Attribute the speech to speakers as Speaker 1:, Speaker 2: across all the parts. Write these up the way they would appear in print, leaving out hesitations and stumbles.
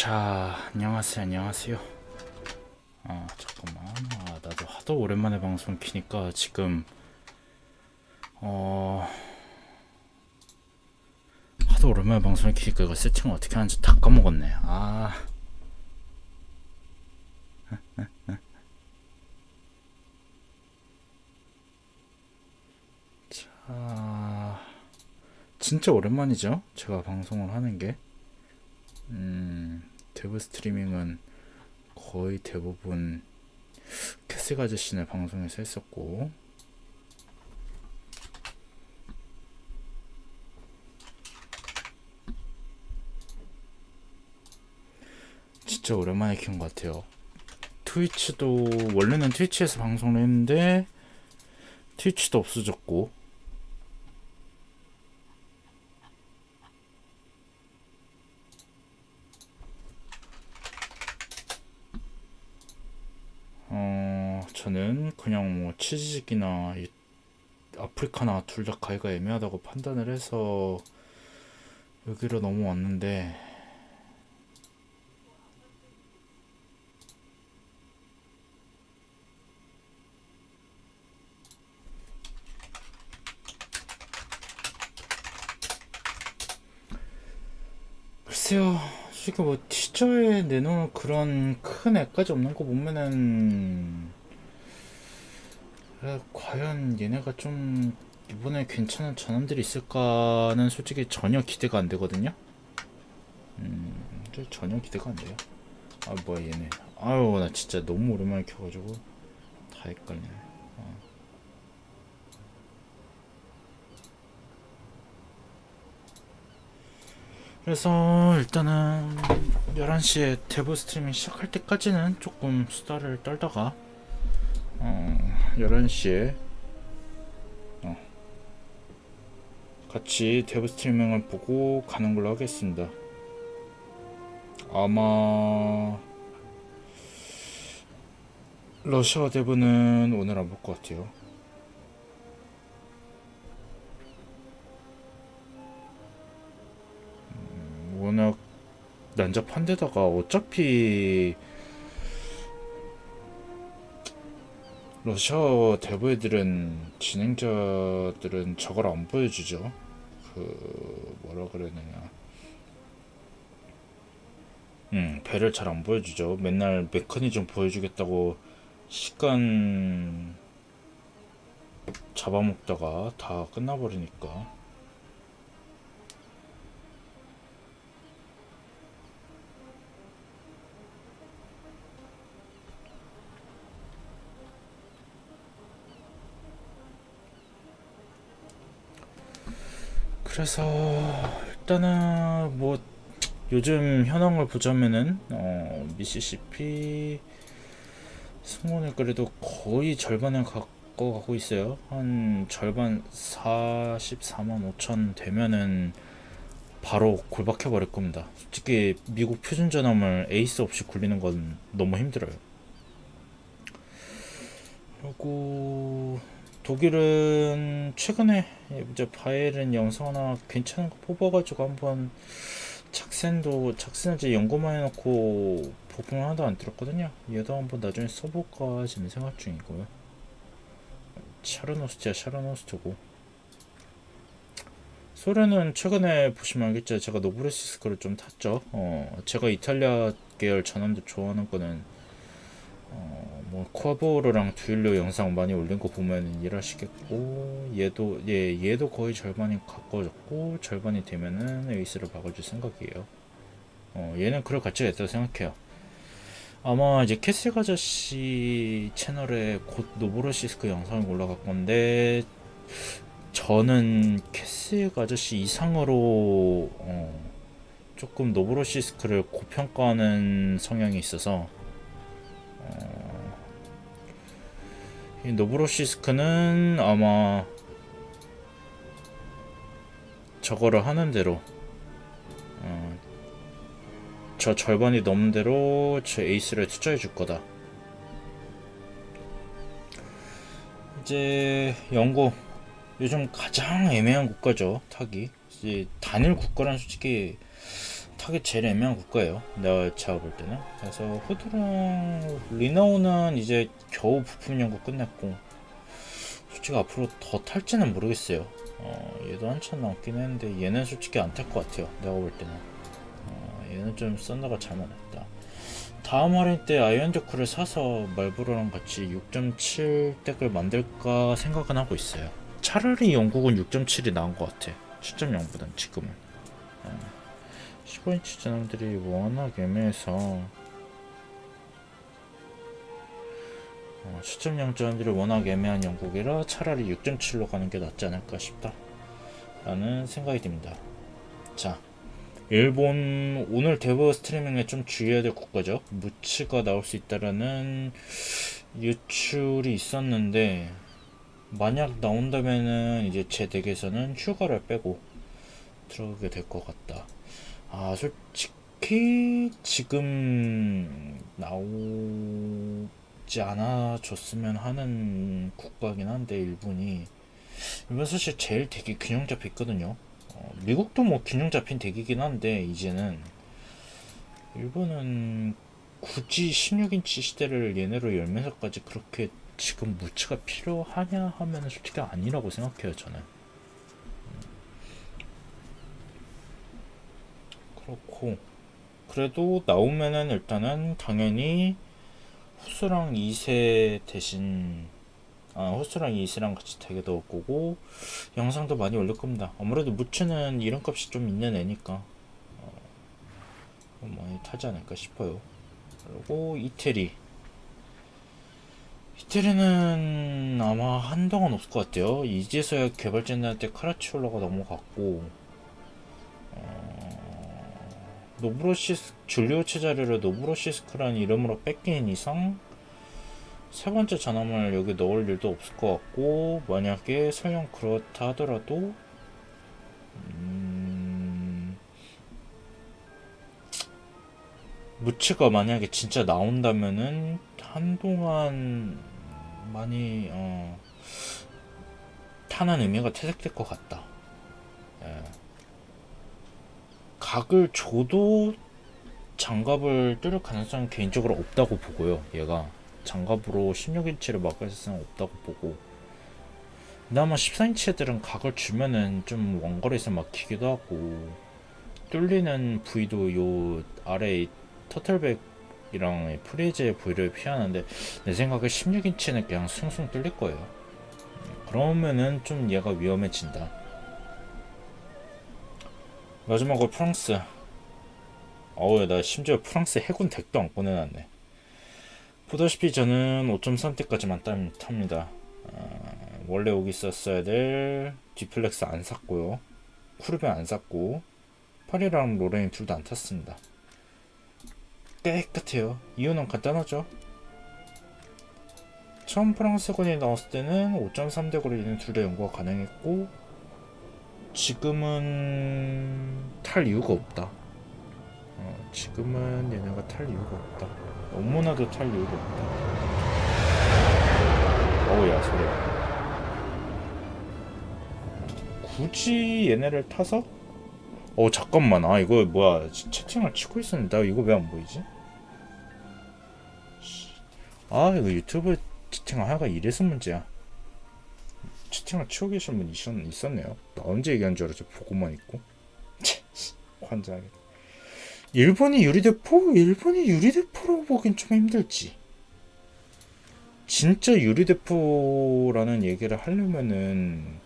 Speaker 1: 자, 안녕하세요. 잠깐만. 나도 하도 오랜만에 방송 키니까 지금 하도 오랜만에 방송을 키니까 이거 세팅을 어떻게 하는지 다 까먹었네. 자, 진짜 오랜만이죠? 제가 방송을 하는 게. 대부 스트리밍은 거의 대부분 캐슬 아저씨네 방송에서 했었고, 진짜 오랜만에 킨 것 같아요. 트위치도 원래는 트위치에서 방송을 했는데 트위치도 없어졌고, 저는 그냥 뭐 치즈직이나 아프리카나 둘 다 가기가 애매하다고 판단을 해서 여기로 넘어왔는데, 글쎄요, 솔직히 뭐 티저에 내놓은 그런 큰 애까지 없는 거 보면은 과연 얘네가 좀 이번에 괜찮은 전함들이 있을까는 솔직히 전혀 기대가 안 되거든요. 전혀 기대가 안 돼요. 뭐야 얘네. 아유, 나 진짜 너무 오랜만에 켜가지고 다 헷갈리네. 그래서 일단은 11시에 대부 스트리밍 시작할 때까지는 조금 수다를 떨다가 11시에 같이 대부 스트리밍을 보고 가는 걸로 하겠습니다. 아마 러시아 대부는 오늘 안 볼 것 같아요. 워낙 난잡한 데다가 어차피 러시아 대부 애들은 진행자들은 저걸 안 보여주죠. 뭐라 그래야 되냐. 배를 잘 안 보여주죠. 맨날 메커니즘 보여주겠다고 시간 잡아먹다가 다 끝나버리니까. 그래서 일단은 뭐 요즘 현황을 보자면은 미시시피 승무원을 그래도 거의 절반을 가고 있어요. 한 절반 44만 5천 되면은 바로 골 박혀버릴 겁니다. 솔직히 미국 표준 전함을 에이스 없이 굴리는 건 너무 힘들어요. 그리고 독일은 최근에 이제 바이에른 영상 하나 괜찮은 거 뽑아가지고 한번 작센을 이제 연구만 해놓고 부품을 하나도 안 들었거든요. 얘도 한번 나중에 써볼까 지금 생각 중이고요. 샤르노스트고 소련은 최근에 보시면 알겠죠. 제가 노브레시스크를 좀 탔죠. 제가 이탈리아 계열 전함들 좋아하는 거는 뭐 쿠아보르랑 듀일로 영상 많이 올린 거 보면 이해하시겠고, 얘도 거의 절반이 가까워졌고 절반이 되면은 에이스를 박아줄 생각이에요. 얘는 그럴 가치가 있다고 생각해요. 아마 이제 캐슬 아저씨 채널에 곧 노브로시스크 영상이 올라갈 건데, 저는 캐슬 아저씨 이상으로 조금 노브로시스크를 고평가하는 성향이 있어서, 이 노브로시스크는 아마 저거를 하는 대로 저 절반이 넘는 대로 제 에이스를 투자해 줄 거다. 이제 영국 요즘 가장 애매한 국가죠. 타기. 이제 단일 국가란 솔직히 타겟 제일 애매한 국가예요. 제가 볼 때는. 그래서 후드랑 리나오는 이제 겨우 부품 연구 끝냈고, 솔직히 앞으로 더 탈지는 모르겠어요. 얘도 한참 남긴 했는데 얘는 솔직히 안 탈 것 같아요. 내가 볼 때는. 얘는 좀 썬더가 잘못했다. 다음 할인 때 아이언저크를 사서 말보로랑 같이 6.7 덱을 만들까 생각은 하고 있어요. 차라리 영국은 6.7이 나은 것 같아. 7.0보단 지금은. 15인치 전원들이 워낙 애매해서 7.0 전원들이 워낙 애매한 영국이라 차라리 6.7로 가는 게 낫지 않을까 싶다 라는 생각이 듭니다. 자, 일본 오늘 대부 스트리밍에 좀 주의해야 될 국가죠. 무츠가 나올 수 있다라는 유출이 있었는데 만약 나온다면은 이제 제 덱에서는 휴가를 빼고 들어가게 될 것 같다. 솔직히 지금 나오지 않아 줬으면 하는 국가긴 한데 일본 사실 제일 덱이 균형 잡혀있거든요. 미국도 뭐 균형 잡힌 덱이긴 한데 이제는 일본은 굳이 16인치 시대를 얘네로 열면서까지 그렇게 지금 무츠가 필요하냐 하면 솔직히 아니라고 생각해요. 저는 그렇고, 그래도 나오면은 일단은 당연히 후스랑 2세 대신 호스랑 2세랑 같이 되게 넣을 거고 영상도 많이 올릴 겁니다. 아무래도 무츠는 이름값이 좀 있는 애니까 많이 타지 않을까 싶어요. 그리고 이태리는 아마 한동안 없을 것 같아요. 이제서야 개발진한테 카라치올라가 넘어갔고 줄리오 체자르를 노브로시스크라는 이름으로 뺏긴 이상 세 번째 전함을 여기 넣을 일도 없을 것 같고, 만약에 설령 그렇다 하더라도 무츠가 만약에 진짜 나온다면은 한동안 많이 타는 의미가 퇴색될 것 같다. 예. 각을 줘도 장갑을 뚫을 가능성은 개인적으로 없다고 보고요. 얘가 장갑으로 16인치를 막을 가능성은 없다고 보고, 그나마 14인치 애들은 각을 주면은 좀 원거리에서 막히기도 하고 뚫리는 부위도 요 아래 터틀백이랑 프리즈의 부위를 피하는데 내 생각에 16인치는 그냥 숭숭 뚫릴 거예요. 그러면은 좀 얘가 위험해진다. 마지막으로 프랑스. 나 심지어 프랑스 해군 덱도 안 꺼내놨네. 보다시피 저는 5.3대까지만 탑니다. 원래 여기 있었어야 될 디플렉스 안 샀고요. 쿠르베 안 샀고 파리랑 로레인 둘 다 안 탔습니다. 깨끗해요. 이유는 간단하죠. 처음 프랑스군이 나왔을 때는 5.3대 고리는 둘 다 연구가 가능했고 지금은 탈 이유가 없다. 지금은 얘네가 탈 이유가 없다. 너무나도 탈 이유가 없다. 어우야 소리야. 굳이 얘네를 타서 잠깐만. 이거 뭐야, 채팅을 치고 있었는데 나 이거 왜 안 보이지? 이거 유튜브 채팅을 하가 이래서 문제야. 채팅을 치고 계신 분 있었네요. 나 언제 얘기한 줄 알았지? 보고만 있고. 환장하게. 일본이 유리대포라고 보긴 좀 힘들지. 진짜 유리대포라는 얘기를 하려면은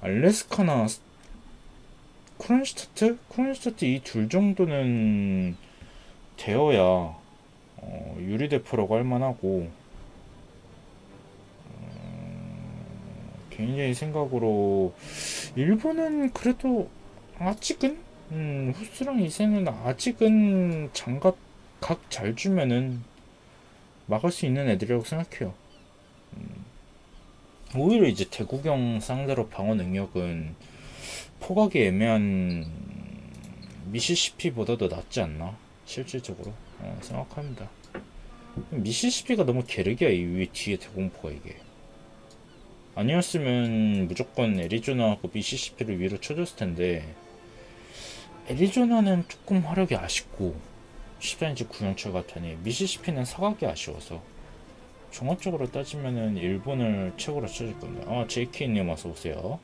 Speaker 1: 알래스카나 크론슈타트 이 둘 정도는 되어야 유리대포라고 할 만하고, 개인적인 생각으로 일본은 그래도 아직은 후스랑 이세는 아직은 장갑 각 잘 주면은 막을 수 있는 애들이라고 생각해요. 오히려 이제 대구경 상대로 방어 능력은 포각이 애매한 미시시피보다도 낫지 않나 실질적으로 생각합니다. 미시시피가 너무 게르기야. 이 위에 뒤에 대공포가 이게 아니었으면 무조건 애리조나하고 미시시피를 위로 쳐줬을 텐데 애리조나는 조금 화력이 아쉽고 14인치 9연출 같으니 미시시피는 사각이 아쉬워서 종합적으로 따지면은 일본을 최고로 쳐줄 겁니다. JK님 어서 오세요.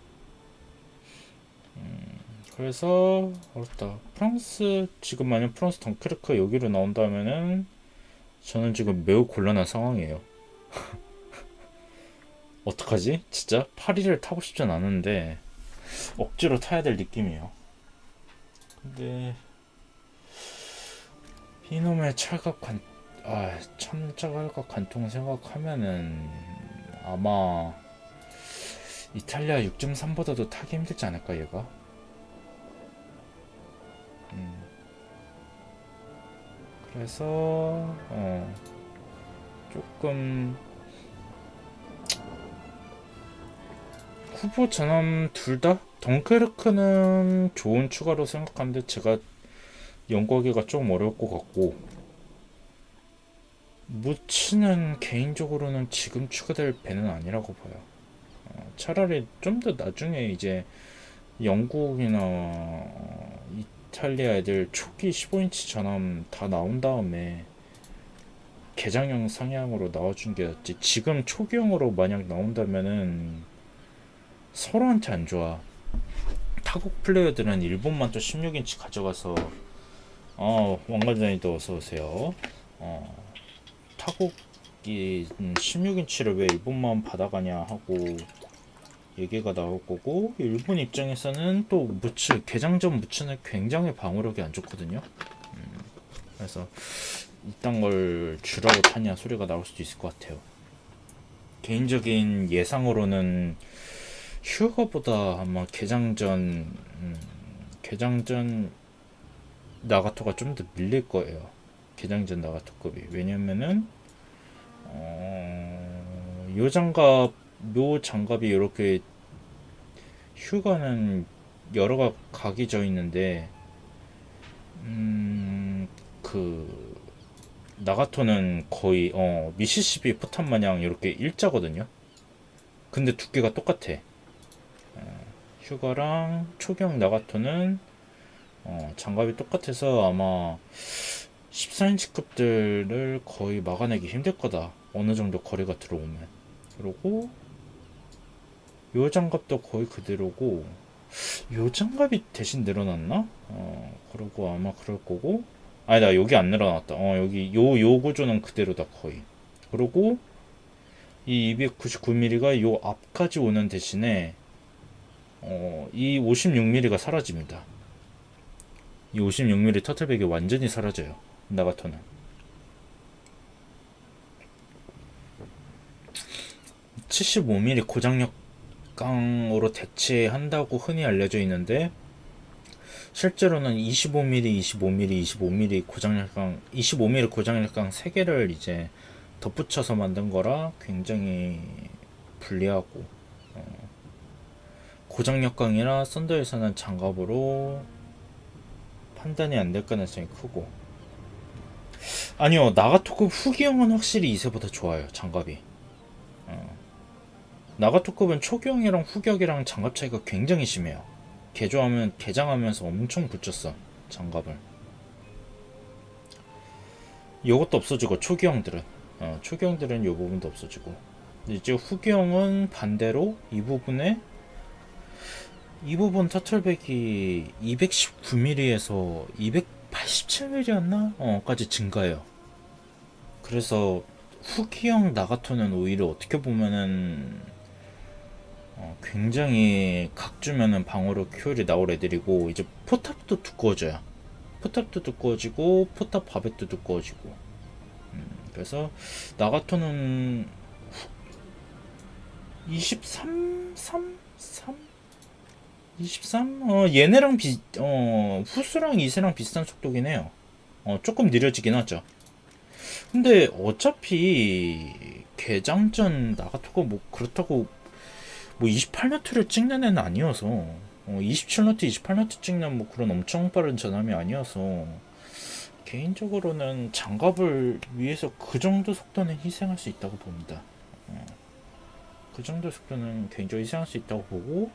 Speaker 1: 그래서 어렵다. 프랑스 지금 만약 프랑스 덩크르크 여기로 나온다면은 저는 지금 매우 곤란한 상황이에요. 어떡하지? 진짜 파리를 타고 싶진 않은데 억지로 타야 될 느낌이에요. 근데 이놈의 참자갈각 관통 생각하면은 아마 이탈리아 6.3보다도 타기 힘들지 않을까 얘가? 그래서 조금 후보 전함 둘 다? 덩케르크는 좋은 추가로 생각하는데 제가 연구하기가 좀 어려울 것 같고 무츠는 개인적으로는 지금 추가될 배는 아니라고 봐요. 차라리 좀 더 나중에 이제 영국이나 이탈리아 애들 초기 15인치 전함 다 나온 다음에 개장형 상향으로 나와준 게 낫지. 지금 초기형으로 만약 나온다면은 서로한테 안 좋아. 타국 플레이어들은 일본만 또 16인치 가져가서 왕관장님도 어서 오세요. 타국이 16인치를 왜 일본만 받아가냐 하고 얘기가 나올 거고 일본 입장에서는 또 무츠 개장전 무츠는 굉장히 방어력이 안 좋거든요. 그래서 이딴 걸 주라고 타냐 소리가 나올 수도 있을 것 같아요. 개인적인 예상으로는 휴거보다 아마 개장전 나가토가 좀 더 밀릴 거예요. 개장전 나가토급이. 왜냐면은 요 장갑이 이렇게 휴가는 여러 각이 져 있는데 그 나가토는 거의 미시시피 포탄 마냥 이렇게 일자거든요. 근데 두께가 똑같아. 휴가랑 초경 나가토는 장갑이 똑같아서 아마 14인치급들을 거의 막아내기 힘들 거다. 어느 정도 거리가 들어오면. 그리고 요 장갑도 거의 그대로고 요 장갑이 대신 늘어났나? 그리고 아마 그럴 거고 아니다 여기 안 늘어났다. 여기 요 구조는 그대로다 거의. 그리고 이 299mm가 요 앞까지 오는 대신에 이 56mm가 사라집니다. 이 56mm 터틀백이 완전히 사라져요. 나가토는. 75mm 고장력강으로 대체한다고 흔히 알려져 있는데 실제로는 25mm, 25mm, 25mm 고장력강, 25mm 고장력강 3개를 이제 덧붙여서 만든 거라 굉장히 불리하고 고장력강이라 썬더에서는 장갑으로 판단이 안 될 가능성이 크고 아니요 나가토급 후기형은 확실히 이세보다 좋아요 장갑이. 나가토급은 초기형이랑 후격이랑 장갑 차이가 굉장히 심해요. 개장하면서 엄청 붙였어 장갑을. 요것도 없어지고 초기형들은 요 부분도 없어지고 이제 후기형은 반대로 이 부분 터틀백이 219mm에서 287mm였나? 까지 증가해요. 그래서 후기형 나가토는 오히려 어떻게 보면은 굉장히 각주면은 방어력 효율이 나올 애들이고 이제 포탑도 두꺼워져요. 포탑도 두꺼워지고 포탑 바벳도 두꺼워지고 그래서 나가토는 23? 23? 얘네랑 후스랑 이세랑 비슷한 속도긴 해요. 조금 느려지긴 하죠. 근데 어차피 개장전 나가토가 뭐 그렇다고 뭐 28노트를 찍는 애는 아니어서 27노트, 28노트 찍는 뭐 그런 엄청 빠른 전함이 아니어서 개인적으로는 장갑을 위해서 그 정도 속도는 희생할 수 있다고 봅니다. 그 정도 속도는 개인적으로 희생할 수 있다고 보고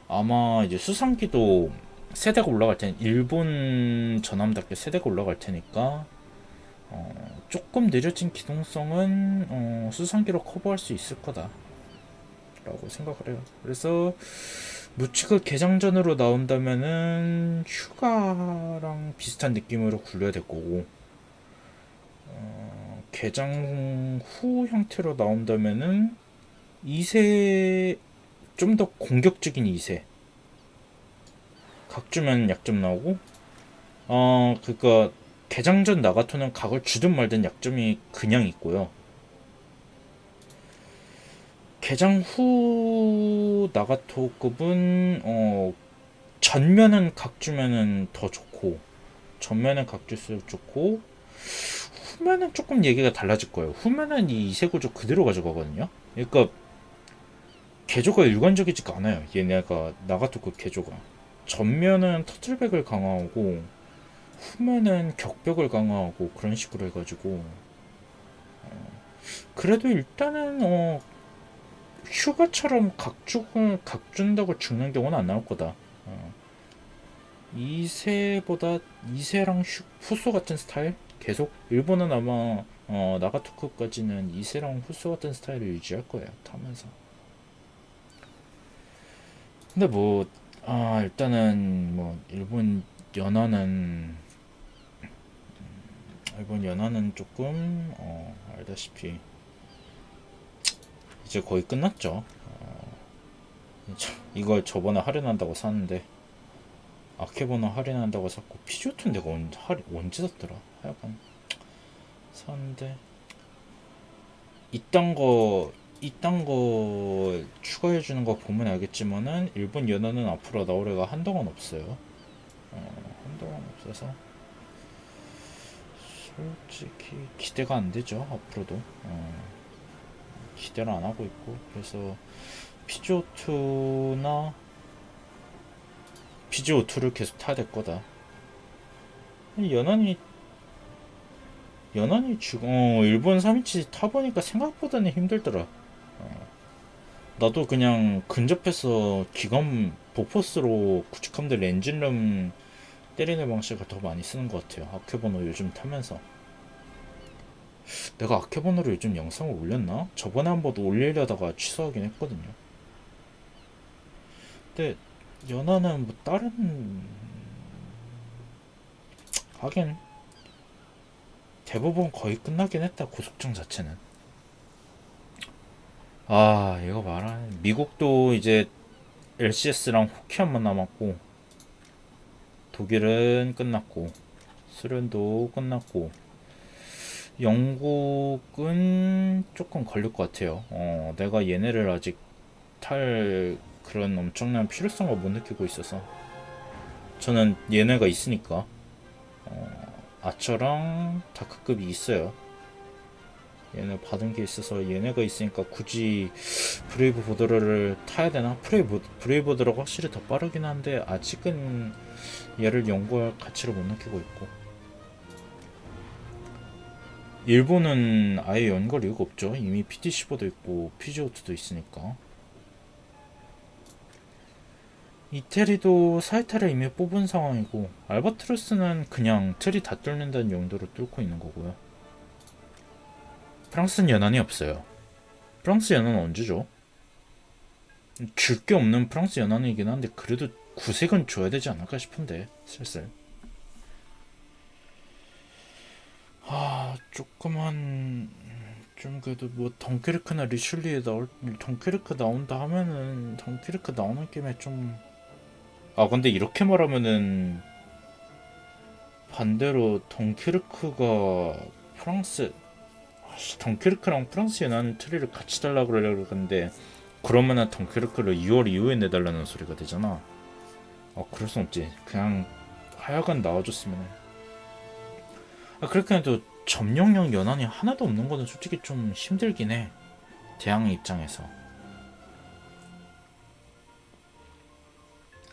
Speaker 1: 아마 이제 수상기도 세대가 올라갈 테니 일본 전함답게 세대가 올라갈 테니까 조금 느려진 기동성은 수상기로 커버할 수 있을 거다 라고 생각을 해요. 그래서 무측을 개장전으로 나온다면은 휴가랑 비슷한 느낌으로 굴려야 될 거고, 개장 후 형태로 나온다면은 2세, 좀 더 공격적인 2세, 각 주면 약점 나오고, 그니까 개장전 나가토는 각을 주든 말든 약점이 그냥 있고요. 개장 후 나가토급은 전면은 각 주면은 더 좋고, 전면은 각 줄수록 좋고, 후면은 조금 얘기가 달라질 거예요. 후면은 이 이세 구조 그대로 가져가거든요. 그러니까 개조가 일관적이지가 않아요. 얘네가 나가토급 개조가. 전면은 터틀백을 강화하고 후면은 격벽을 강화하고 그런 식으로 해가지고, 그래도 일단은 휴가처럼 각 준다고 죽는 경우는 안 나올 거다. 2세보다 2세랑 후소 같은 스타일 계속 일본은 아마 나가토급까지는 2세랑 후소 같은 스타일을 유지할 거예요. 타면서. 근데 뭐 일단은 뭐 일본 연하는 조금 알다시피 이제 거의 끝났죠. 이걸 저번에 할인한다고 샀는데 아케보너 할인한다고 샀고, 피지오툰 내가 언제 샀더라. 하여간 샀는데 이딴 거 추가해주는 거 보면 알겠지만은 일본 연어는 앞으로 나올 애가 한동안 없어요. 한동안 없어서 솔직히 기대가 안 되죠. 앞으로도 기대를 안 하고 있고, 그래서 피지오2나 피지오2를 계속 타야 될 거다. 연한이 지금 일본 3인치 타보니까 생각보다는 힘들더라. 나도 그냥 근접해서 기관 보포스로 구축함들 엔진룸 때리는 방식을 더 많이 쓰는 것 같아요. 아케보노 요즘 타면서. 내가 아케보노로 요즘 영상을 올렸나? 저번에 한 번 올리려다가 취소하긴 했거든요. 근데 연하는 뭐 다른, 하긴 대부분 거의 끝나긴 했다. 고속정 자체는. 이거 봐라. 미국도 이제 LCS랑 호키한만 남았고, 독일은 끝났고, 소련도 끝났고, 영국은 조금 걸릴 것 같아요. 내가 얘네를 아직 탈 그런 엄청난 필요성을 못 느끼고 있어서. 저는 얘네가 있으니까 아처랑 다크급이 있어요. 얘네 받은 게 있어서 얘네가 있으니까 굳이 브레이브 보드러를 타야 되나? 브레이브 보드러가 확실히 더 빠르긴 한데 아직은 얘를 연구할 가치를 못 느끼고 있고, 일본은 아예 연구할 이유가 없죠. 이미 PTC4도 있고 PGO2도 있으니까. 이태리도 사이타를 이미 뽑은 상황이고, 알바트로스는 그냥 틀이 다 뚫는다는 용도로 뚫고 있는 거고요. 프랑스는 연한이 없어요. 프랑스 연한은 언제죠? 줄 게 없는 프랑스 연한이긴 한데 그래도 구색은 줘야 되지 않을까 싶은데 슬슬. 조금만 좀 그래도 뭐 덩케르크나 리슐리에 덩케르크 나온다 하면은 덩케르크 나오는 김에 좀, 근데 이렇게 말하면은 반대로 덩케르크랑 프랑스 연한 트리를 같이 달라고 그러려고 그러는데, 그러면은 덩케르크를 2월 이후에 내달라는 소리가 되잖아. 그럴 순 없지. 그냥 하여간 나와줬으면 해. 그렇게 해도 점령형 연한이 하나도 없는 거는 솔직히 좀 힘들긴 해. 대항 입장에서.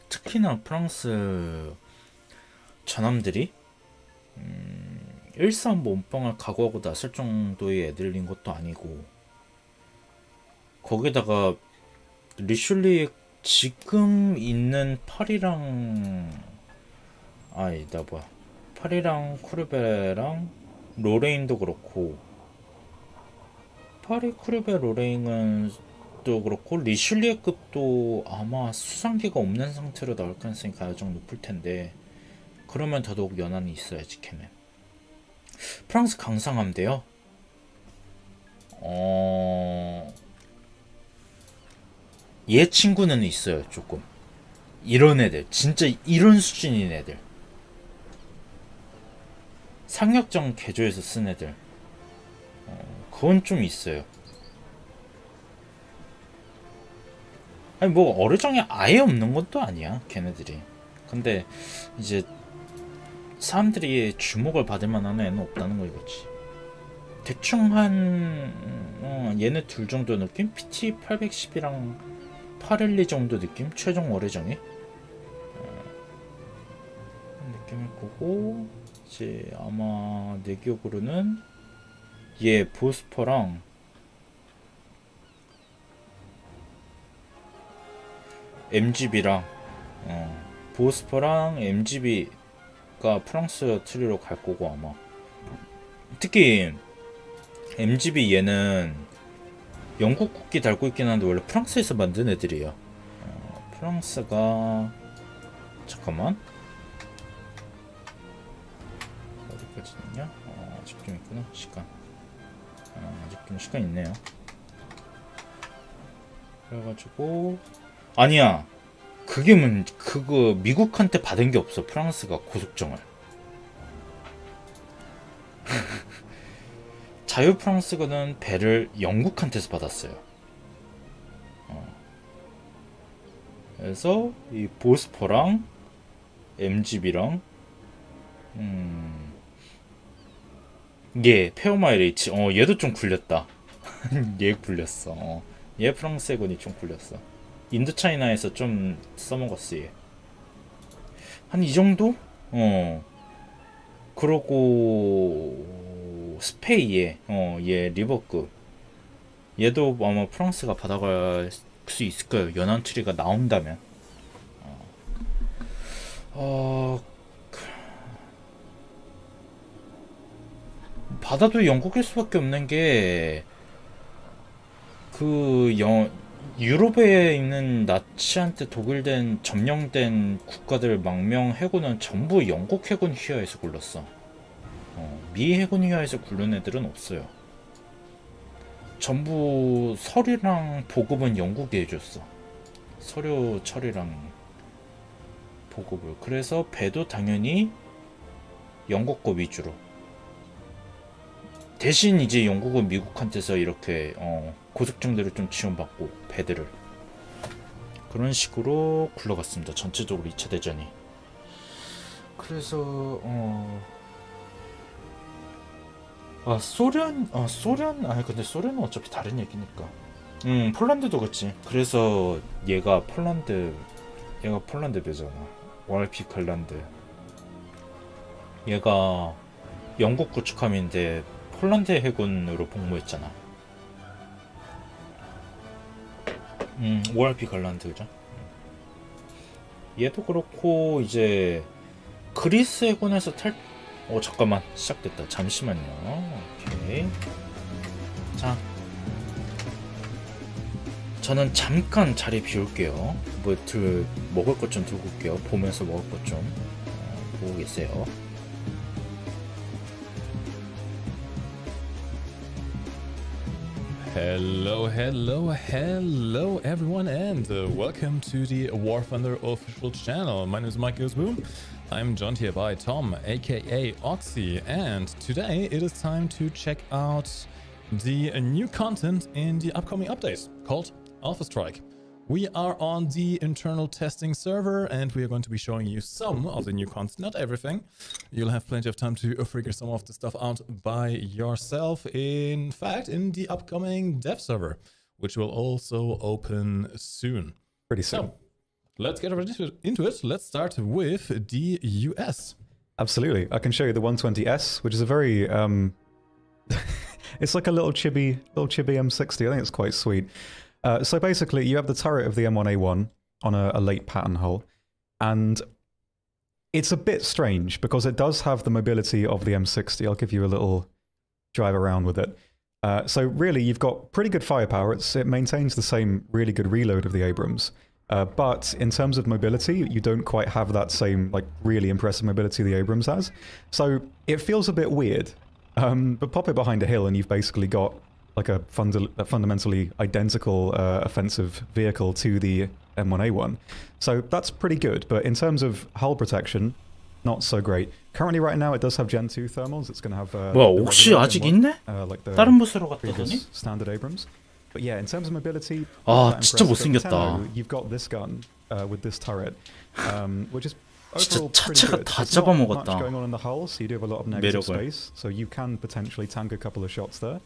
Speaker 1: 특히나 프랑스 전함들이 1-3 몸빵을 각오하고 나설 정도의 애들인 것도 아니고, 거기다가 리슐리 지금 있는 팔이랑 나 뭐야. 파리랑 쿠르베랑 로레인도 그렇고, 파리 쿠르베 로레인은 또 그렇고, 리슐리에급도 아마 수상기가 없는 상태로 나올 가능성이 가장 높을 텐데, 그러면 더더욱 연한이 있어야지, 걔는. 프랑스 강상함대요. 얘 친구는 있어요, 조금. 이런 애들, 진짜 이런 수준인 애들. 상역정 개조해서 쓴 애들. 그건 좀 있어요. 아니 뭐 어뢰정이 아예 없는 것도 아니야, 걔네들이. 근데 이제 사람들이 주목을 받을 만한 애는 없다는 거 이거지. 대충 한 얘네 둘 정도 느낌? PT 810이랑 812 정도 느낌? 최종 어뢰정이 느낌일 거고, 이제 아마 내 기억으로는 얘 보스퍼랑 MGB랑 보스퍼랑 MGB가 프랑스 트리로 갈 거고, 아마 특히 MGB 얘는 영국 국기 달고 있긴 한데 원래 프랑스에서 만든 애들이에요. 프랑스가 잠깐만 어디까지 있냐? 아직 좀 있구나. 시간 아직 좀 시간 있네요. 그래가지고 아니야, 그거 미국한테 받은 게 없어. 프랑스가 고속정을 자유 프랑스군은 배를 영국한테서 받았어요. 그래서 이 보스퍼랑 MGB랑 얘 페어마일 H 얘도 좀 굴렸다. 얘 굴렸어. 얘 프랑스군이 좀 굴렸어. 인도차이나에서 좀 써먹었어 얘. 한 이 정도? 그러고 스페이에 얘 리버급 얘도 아마 프랑스가 받아갈 수 있을 거예요. 연안 트리가 나온다면. 받아도 영국일 수밖에 없는 게 유럽에 있는 나치한테 독일된 점령된 국가들 망명 해군은 전부 영국 해군 휘하에서 굴렀어. 미 해군 휘하에서 굴른 애들은 없어요. 전부 서류랑 보급은 영국이 해줬어. 서류 처리랑 보급을. 그래서 배도 당연히 영국 거 위주로. 대신 이제 영국은 미국한테서 이렇게 고속정들을 좀 지원받고 배들을 그런 식으로 굴러갔습니다. 전체적으로 2차 대전이. 그래서 소련 근데 소련은 어차피 다른 얘기니까. 폴란드도 그렇지. 그래서 얘가 폴란드 배잖아. 월피 갈란드. 얘가 영국 구축함인데 폴란드 해군으로 복무했잖아. 월피 갈란드 그죠? 얘도 그렇고 이제 그리스 해군에서 잠깐만 시작됐다. 잠시만요. 오케이. 자, 저는 잠깐 자리 비울게요. 먹을 것 좀 들고 올게요. 보면서 먹을 것 좀 보고 계세요.
Speaker 2: Hello everyone, and welcome to the War Thunder official channel. My name is Mike Boom. I'm joined here by Tom, aka Oxy, and today it is time to check out the new content in the upcoming updates called Alpha Strike. We are on the internal testing server, and we are going to be showing you some of the new content, not everything. You'll have plenty of time to figure some of the stuff out by yourself. In fact, in the upcoming dev server, which will also open soon.
Speaker 3: Pretty soon.
Speaker 2: So, let's get right into it. Let's start with the US.
Speaker 3: Absolutely. I can show you the 120S, which is a very it's like a little chibi M60. I think it's quite sweet. So basically, you have the turret of the M1A1 on a late pattern hull, and It's a bit strange because it does have the mobility of the M60. I'll give you a little drive around with it. So really, you've got pretty good firepower. It maintains the same really good reload of the Abrams. But in terms of mobility, you don't quite have that same like really impressive mobility the Abrams has. So it feels a bit weird. But pop it behind a hill and you've basically got like a fundamentally identical offensive vehicle to the M1A1. So that's pretty good. But in terms of hull protection, not so great. Currently, right now, it does have Gen 2 thermals. It's going to have.
Speaker 1: 뭐야, 혹시 아직 있네?
Speaker 3: Like the
Speaker 1: 다른 부스로 갔다더니?
Speaker 3: previous standard Abrams. But yeah, in terms of mobility,
Speaker 1: 아,
Speaker 3: not
Speaker 1: 진짜
Speaker 3: that impressive. But
Speaker 1: 못생겼다.
Speaker 3: 10, you've got this gun with this turret, which is
Speaker 1: 진짜
Speaker 3: overall pretty
Speaker 1: 차체가
Speaker 3: good.
Speaker 1: 다
Speaker 3: It's not much
Speaker 1: 잡아먹었다.
Speaker 3: going on in the hull, so you do have a lot of negative
Speaker 1: 매력을.
Speaker 3: space, so you can potentially tank a couple of shots there.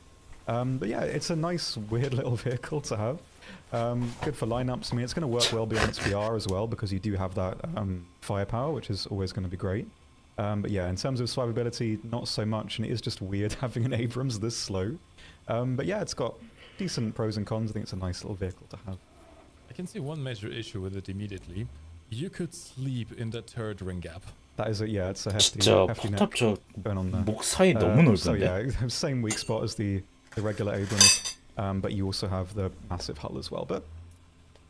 Speaker 3: But yeah, it's a nice, weird little vehicle to have. Good for lineups. I mean, it's going to work well beyond its VR as well because you do have that firepower, which is always going to be great. But yeah, in terms of survivability, not so much, and it is just weird having an Abrams this slow. But yeah, it's got decent pros and cons. I think it's a nice little vehicle to have.
Speaker 2: I can see one major issue with it immediately. You could sleep in that turret ring gap.
Speaker 3: That is yeah, it's a hefty,
Speaker 1: 진짜
Speaker 3: hefty net
Speaker 1: 포탑 저
Speaker 3: going on there.
Speaker 1: 목 사이 너무
Speaker 3: So
Speaker 1: 넓은데?
Speaker 3: yeah, same weak spot as the regular Abrams, but you also have the massive hull as well. But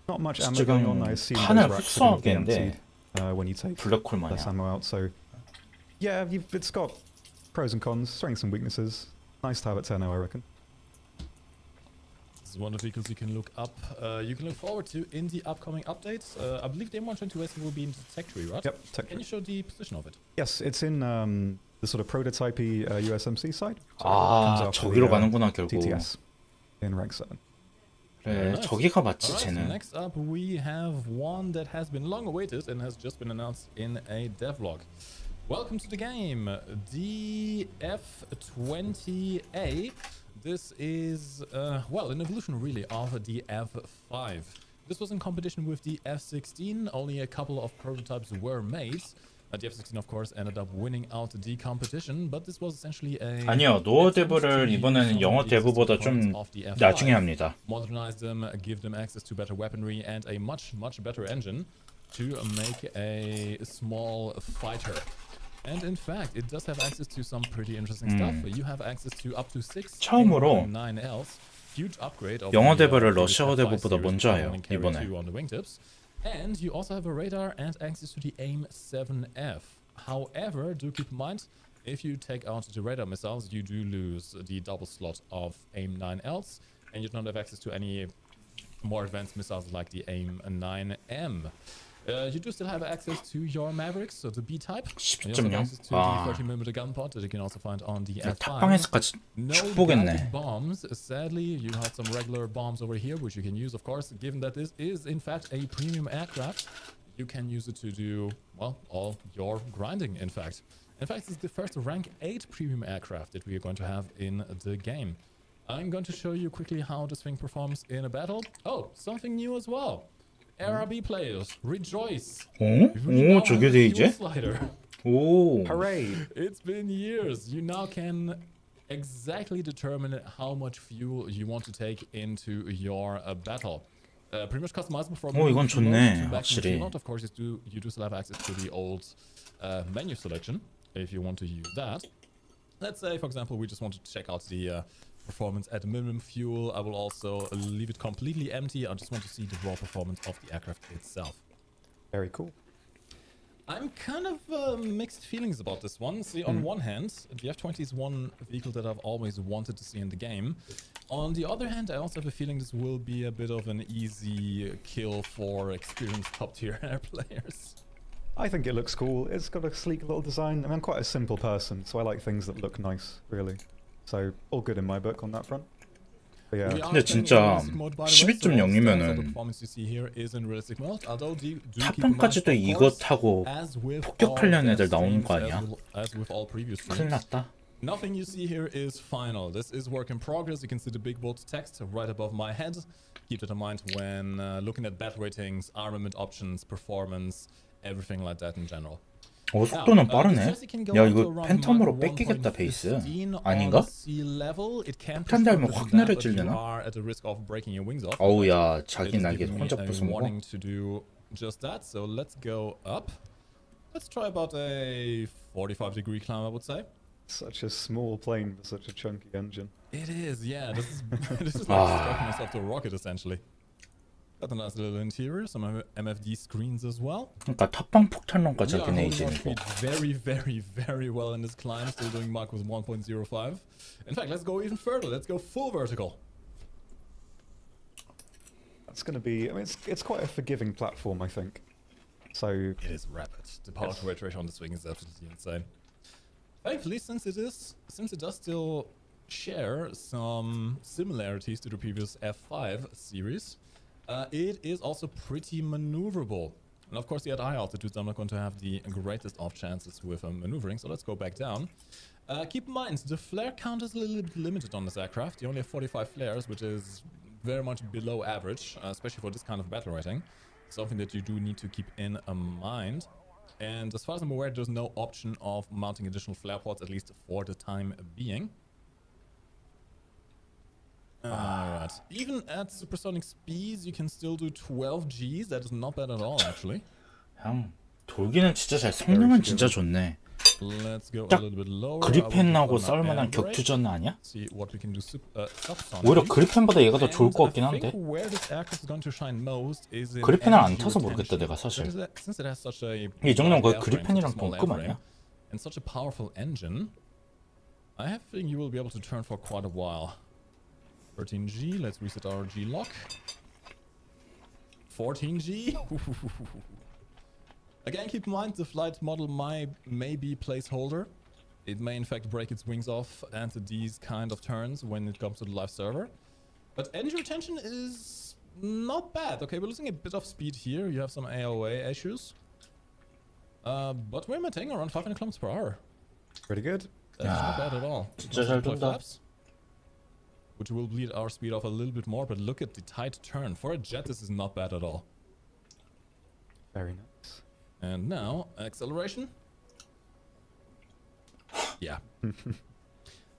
Speaker 3: not much ammo
Speaker 1: 진짜
Speaker 3: going on. I
Speaker 1: 그냥
Speaker 3: assume
Speaker 1: 판을
Speaker 3: those racks are going to be
Speaker 1: 흡수하겠는데
Speaker 3: emptied when you take
Speaker 1: 블랙홀
Speaker 3: less
Speaker 1: 마냥.
Speaker 3: ammo out. So yeah, it's got pros and cons, strengths and weaknesses. Nice to have at 10, I reckon.
Speaker 2: This is one of the vehicles you can look up. You can look forward to in the upcoming updates. I believe the M122S will be in the tech tree, right?
Speaker 3: Yep, tech
Speaker 2: Can you show the position of it?
Speaker 3: Yes, it's in the sort of prototypey USMC side. So it
Speaker 1: 아,
Speaker 3: comes after
Speaker 1: 저기로
Speaker 3: the,
Speaker 1: 가는구나 결국.
Speaker 3: TTS in rank 7.
Speaker 1: 그래, 저기가 맞지
Speaker 2: Alright, so
Speaker 1: 쟤는.
Speaker 2: next up we have one that has been long awaited and has just been announced in a devlog. Welcome to the game, the F20A. This is, well, an evolution really of the F5. This was in competition with the F16, only a couple of prototypes were made. The F16 of course ended up winning out the competition, but this was essentially a...
Speaker 1: 아니요, 노어 데브를 이번에는 영어 데브보다 좀 나중에 합니다.
Speaker 2: Modernize them, give them access to better weaponry and a much better engine to make a small fighter. And in fact, it does have access to some pretty interesting stuff. You have access to up to 6
Speaker 1: 처음으로
Speaker 2: 9Ls, huge upgrade of
Speaker 1: 영어
Speaker 2: the,
Speaker 1: 데브를
Speaker 2: previous
Speaker 1: 러시아어
Speaker 2: F5
Speaker 1: 데브보다
Speaker 2: series
Speaker 1: 먼저 해요,
Speaker 2: performing carry
Speaker 1: 이번에.
Speaker 2: 2 on the wingtips. And you also have a radar and access to the AIM-7F. However, do keep in mind, if you take out the radar missiles, you do lose the double slot of AIM-9Ls, and you don't have access to any more advanced missiles like the AIM-9M. You do still have access to your Mavericks, so the B-type. You also have
Speaker 1: 10.0?
Speaker 2: access to the
Speaker 1: 아,
Speaker 2: 30mm gun pod that you can also find on the F5.
Speaker 1: 탑방에서까지
Speaker 2: No
Speaker 1: 축복했네.
Speaker 2: guided bombs. Sadly, you have some regular bombs over here, which you can use, of course. Given that this is, in fact, a premium aircraft, you can use it to do, well, all your grinding, in fact. In fact, it's the first rank 8 premium aircraft that we are going to have in the game. I'm going to show you quickly how this thing performs in a battle. Oh, something new as well. RRB players, rejoice!
Speaker 1: 어?
Speaker 2: We now
Speaker 1: 오, 저게
Speaker 2: have a
Speaker 1: 돼
Speaker 2: fuel
Speaker 1: 이제?
Speaker 2: slider.
Speaker 1: 오.
Speaker 3: Hooray!
Speaker 2: It's been years. You now can exactly determine how much fuel you want to take into your battle. Pretty much customizable from
Speaker 1: 오, 이건
Speaker 2: fuel
Speaker 1: 좋네,
Speaker 2: to back
Speaker 1: 확실히.
Speaker 2: fuel. Of course, you do still have access to the old menu selection if you want to use that. Let's say, for example, we just want to check out the performance at minimum fuel. I will also leave it completely empty. I just want to see the raw performance of the aircraft itself.
Speaker 3: Very cool.
Speaker 2: I'm kind of mixed feelings about this one. See, on one hand, the F20 is one vehicle that I've always wanted to see in the game. On the other hand, I also have a feeling this will be a bit of an easy kill for experienced top-tier air players.
Speaker 3: I think it looks cool. It's got a sleek little design. I mean, I'm quite a simple person, so I like things that look nice, really. So, all good in my book on that front. But yeah.
Speaker 1: 근데 진짜 12.0이면은 탑방까지도 이거 타고 폭격하려는 애들 나오는 거 아니야? 큰일 났다.
Speaker 2: Nothing you see here is final. This is work in progress. You can see the big bold text right above my head. Keep that in mind when looking at battle ratings, armament options, performance, everything like that in general.
Speaker 1: 오, 속도는 빠르네. 야, 이거 팬텀으로 뺏기겠다, 베이스. 아닌가? 폭탄 달면 확 내려지려나? 어우, 야, 자기 날개 혼자 부수먹어.
Speaker 2: Just that, so let's go up. Let's try about a 45-degree climb, I would say.
Speaker 3: Such a small plane for such a chunky engine.
Speaker 2: It is, yeah. This is this is like strapping myself to a rocket, essentially. Got a nice little interior, some MFD screens as well.
Speaker 1: 그러니까 탑방 폭탄론까지
Speaker 2: We are
Speaker 1: 하긴 해
Speaker 2: holding our
Speaker 1: 이제는.
Speaker 2: speed very well in this climb. Still doing Mach with 1.05. In fact, let's go even further. Let's go full vertical.
Speaker 3: That's going to be. I mean, it's quite a forgiving platform, I think. So
Speaker 2: It is rapid. The power to weight ratio on this wing is absolutely insane. Thankfully, since it does still share some similarities to the previous F5 series, it is also pretty maneuverable. And of course, at high altitudes, I'm not going to have the greatest of chances with maneuvering, so let's go back down. Keep in mind, the flare count is a little bit limited on this aircraft. You only have 45 flares, which is very much below average, especially for this kind of battle rating. Something that you do need to keep in mind. And as far as I'm aware, there's no option of mounting additional flare pods, at least for the time being. Alright. Even at supersonic speeds, you can still do 12 Gs. That is not bad at all, actually.
Speaker 1: 형 돌기는 진짜 잘. 성능은 진짜 좋네.
Speaker 2: Let's go a
Speaker 1: 딱
Speaker 2: little bit lower.
Speaker 1: 그리펜하고 썰만한 격투전 아니야?
Speaker 2: See what we can do subsonic.
Speaker 1: 오히려 그리펜보다 얘가 더 좋을 것 같긴 한데. 그리펜을 안 타서 모르겠다 내가 사실. 이 정도면 거의 그리펜이랑 동급 아니야?
Speaker 2: And such a powerful engine, I have a feeling you will be able to turn for quite a while. 13G, let's reset our G lock. 14G. Again, keep in mind the flight model may be placeholder. It may in fact break its wings off and these kind of turns when it comes to the live server. But engine retention is not bad. Okay, we're losing a bit of speed here. You have some AOA issues. But we're maintaining around 500 kilometers per hour.
Speaker 3: pretty good.
Speaker 2: That's not bad at all.
Speaker 1: 진짜 잘
Speaker 2: Deploy
Speaker 1: 돈다.
Speaker 2: flaps, which will bleed our speed off a little bit more, but look at the tight turn. For a jet, this is not bad at all.
Speaker 3: Very nice.
Speaker 2: And now, acceleration. Yeah.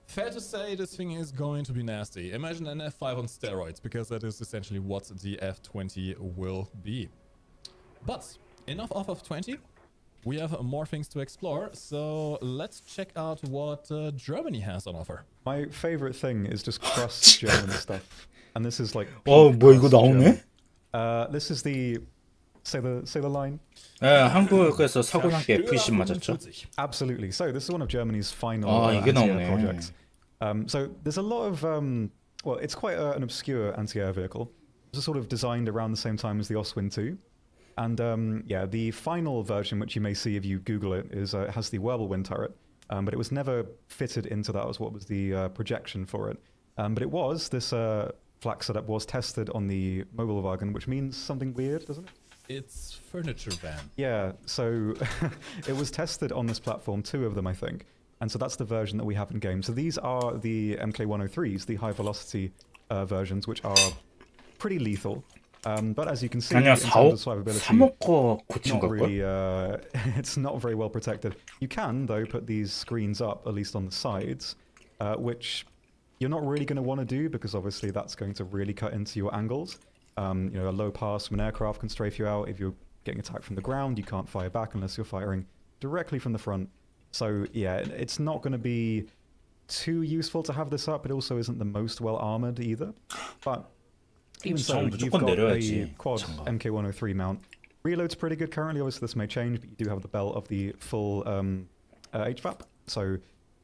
Speaker 2: Fair to say this thing is going to be nasty. Imagine an F5 on steroids, because that is essentially what the F20 will be. But enough of F20. We have more things to explore, so let's check out what Germany has on offer.
Speaker 3: My favorite thing is just crust German stuff, and this is like.
Speaker 1: 뭐 이거 나오네?
Speaker 3: This is the. Say the line.
Speaker 1: 예, 한국에서 사고 난 게 F20 맞았죠?
Speaker 3: Absolutely. So this is one of Germany's final
Speaker 1: 이게
Speaker 3: anti-air
Speaker 1: 나오네.
Speaker 3: projects. So there's a lot of well, it's quite an obscure anti-air vehicle. It's sort of designed around the same time as the Oswin 2. And yeah, the final version, which you may see if you Google it, is has the Whirlwind turret, but it was never fitted into that. Was what was the projection for it. But it was this flak setup was tested on the mobile wagon, which means something weird, doesn't it?
Speaker 2: It's furniture van.
Speaker 3: Yeah, so it was tested on this platform, 2 of them, I think. And so that's the version that we have in game. So these are the MK103s, the high velocity versions, which are pretty lethal. But as you can see, in
Speaker 1: 아니야,
Speaker 3: terms of survivability,
Speaker 1: 3억 거 고친
Speaker 3: not
Speaker 1: 걸걸?
Speaker 3: really, it's not very well protected. You can, though, put these screens up, at least on the sides, which you're not really going to want to do, because obviously that's going to really cut into your angles. You know, a low pass from an aircraft can strafe you out. If you're getting attacked from the ground, you can't fire back unless you're firing directly from the front. So yeah, it's not going to be too useful to have this up. It also isn't the most well armored either. But even so,
Speaker 1: 무조건
Speaker 3: you've got a
Speaker 1: 내려야지,
Speaker 3: quad
Speaker 1: 장갑.
Speaker 3: MK103 mount. Reload's pretty good currently. Obviously, this may change, but you do have the belt of the full HVAP. So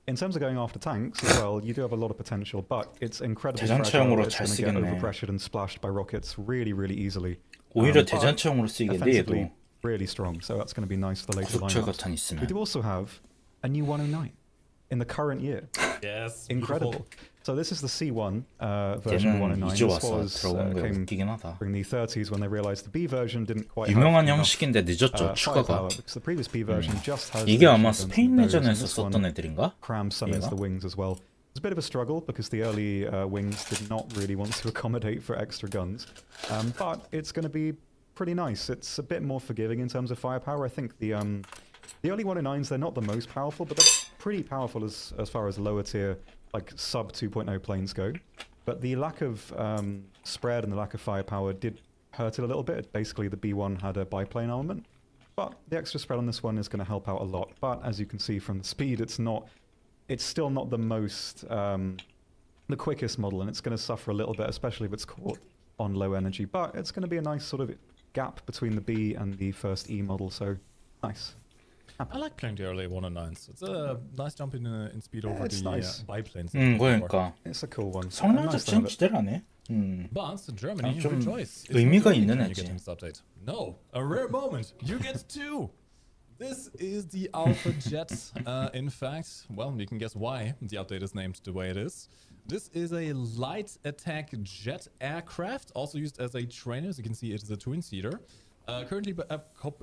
Speaker 3: in terms of going after tanks as well, you do have a lot of potential, but it's incredibly fragile.
Speaker 1: 대전차용으로
Speaker 3: It's
Speaker 1: 잘
Speaker 3: going to get
Speaker 1: 쓰겠네.
Speaker 3: overpressured and splashed by rockets really, really easily.
Speaker 1: 오히려
Speaker 3: But
Speaker 1: 대전차용으로 쓰이겠네
Speaker 3: offensively,
Speaker 1: 얘도.
Speaker 3: really strong, so that's going to be nice for the later
Speaker 1: 고속철
Speaker 3: lineups.
Speaker 1: 같은
Speaker 3: We
Speaker 1: 있으면.
Speaker 3: do also have a new 109 in the current year.
Speaker 2: Yes.
Speaker 3: Incredible. So this is the C1 version of
Speaker 1: 얘는
Speaker 3: 109.
Speaker 1: 이제
Speaker 3: This
Speaker 1: 와서
Speaker 3: was
Speaker 1: 들어오는 게
Speaker 3: came
Speaker 1: 웃기긴 하다.
Speaker 3: during the 30s when they realized the B version didn't quite
Speaker 1: 유명한
Speaker 3: have enough,
Speaker 1: 형식인데 늦었죠, 추가가.
Speaker 3: firepower, because the previous B version just has
Speaker 1: 이게
Speaker 3: the
Speaker 1: 아마
Speaker 3: machine guns
Speaker 1: 스페인
Speaker 3: and those, and
Speaker 1: 내전에서
Speaker 3: this one
Speaker 1: 썼던 애들인가?
Speaker 3: crams some into
Speaker 1: 얘가?
Speaker 3: the wings as well. It's a bit of a struggle because the early wings did not really want to accommodate for extra guns, but it's going to be pretty nice. It's a bit more forgiving in terms of firepower. I think the early 109s, they're not the most powerful, but they're pretty powerful as far as lower tier, like sub 2.0 planes go. But the lack of spread and the lack of firepower did hurt it a little bit. Basically, the B1 had a biplane armament, But the extra spread on this one is going to help out a lot. But as you can see from the speed, it's still not the most, the quickest model, and it's going to suffer a little bit, especially if it's caught on low energy. But it's going to be a nice sort of gap between the B and the first E model, so nice.
Speaker 2: I like playing the early 109s. It's a nice jump in speed over
Speaker 3: it's
Speaker 2: the
Speaker 3: nice.
Speaker 2: biplanes.
Speaker 1: 그러니까
Speaker 3: It's a cool one.
Speaker 1: 성능
Speaker 3: Nice to
Speaker 1: 자체는
Speaker 3: have it.
Speaker 1: 기대를 안 해.
Speaker 2: But Germany
Speaker 1: 좀
Speaker 2: rejoice. It's
Speaker 1: 의미가
Speaker 2: not
Speaker 1: 있는
Speaker 2: when you
Speaker 1: 애지.
Speaker 2: get this update. No, a rare moment. You get two. This is the Alpha Jet. In fact, well, you can guess why the update is named the way it is. This is a light attack jet aircraft, also used as a trainer. As you can see, it is a twin-seater. Currently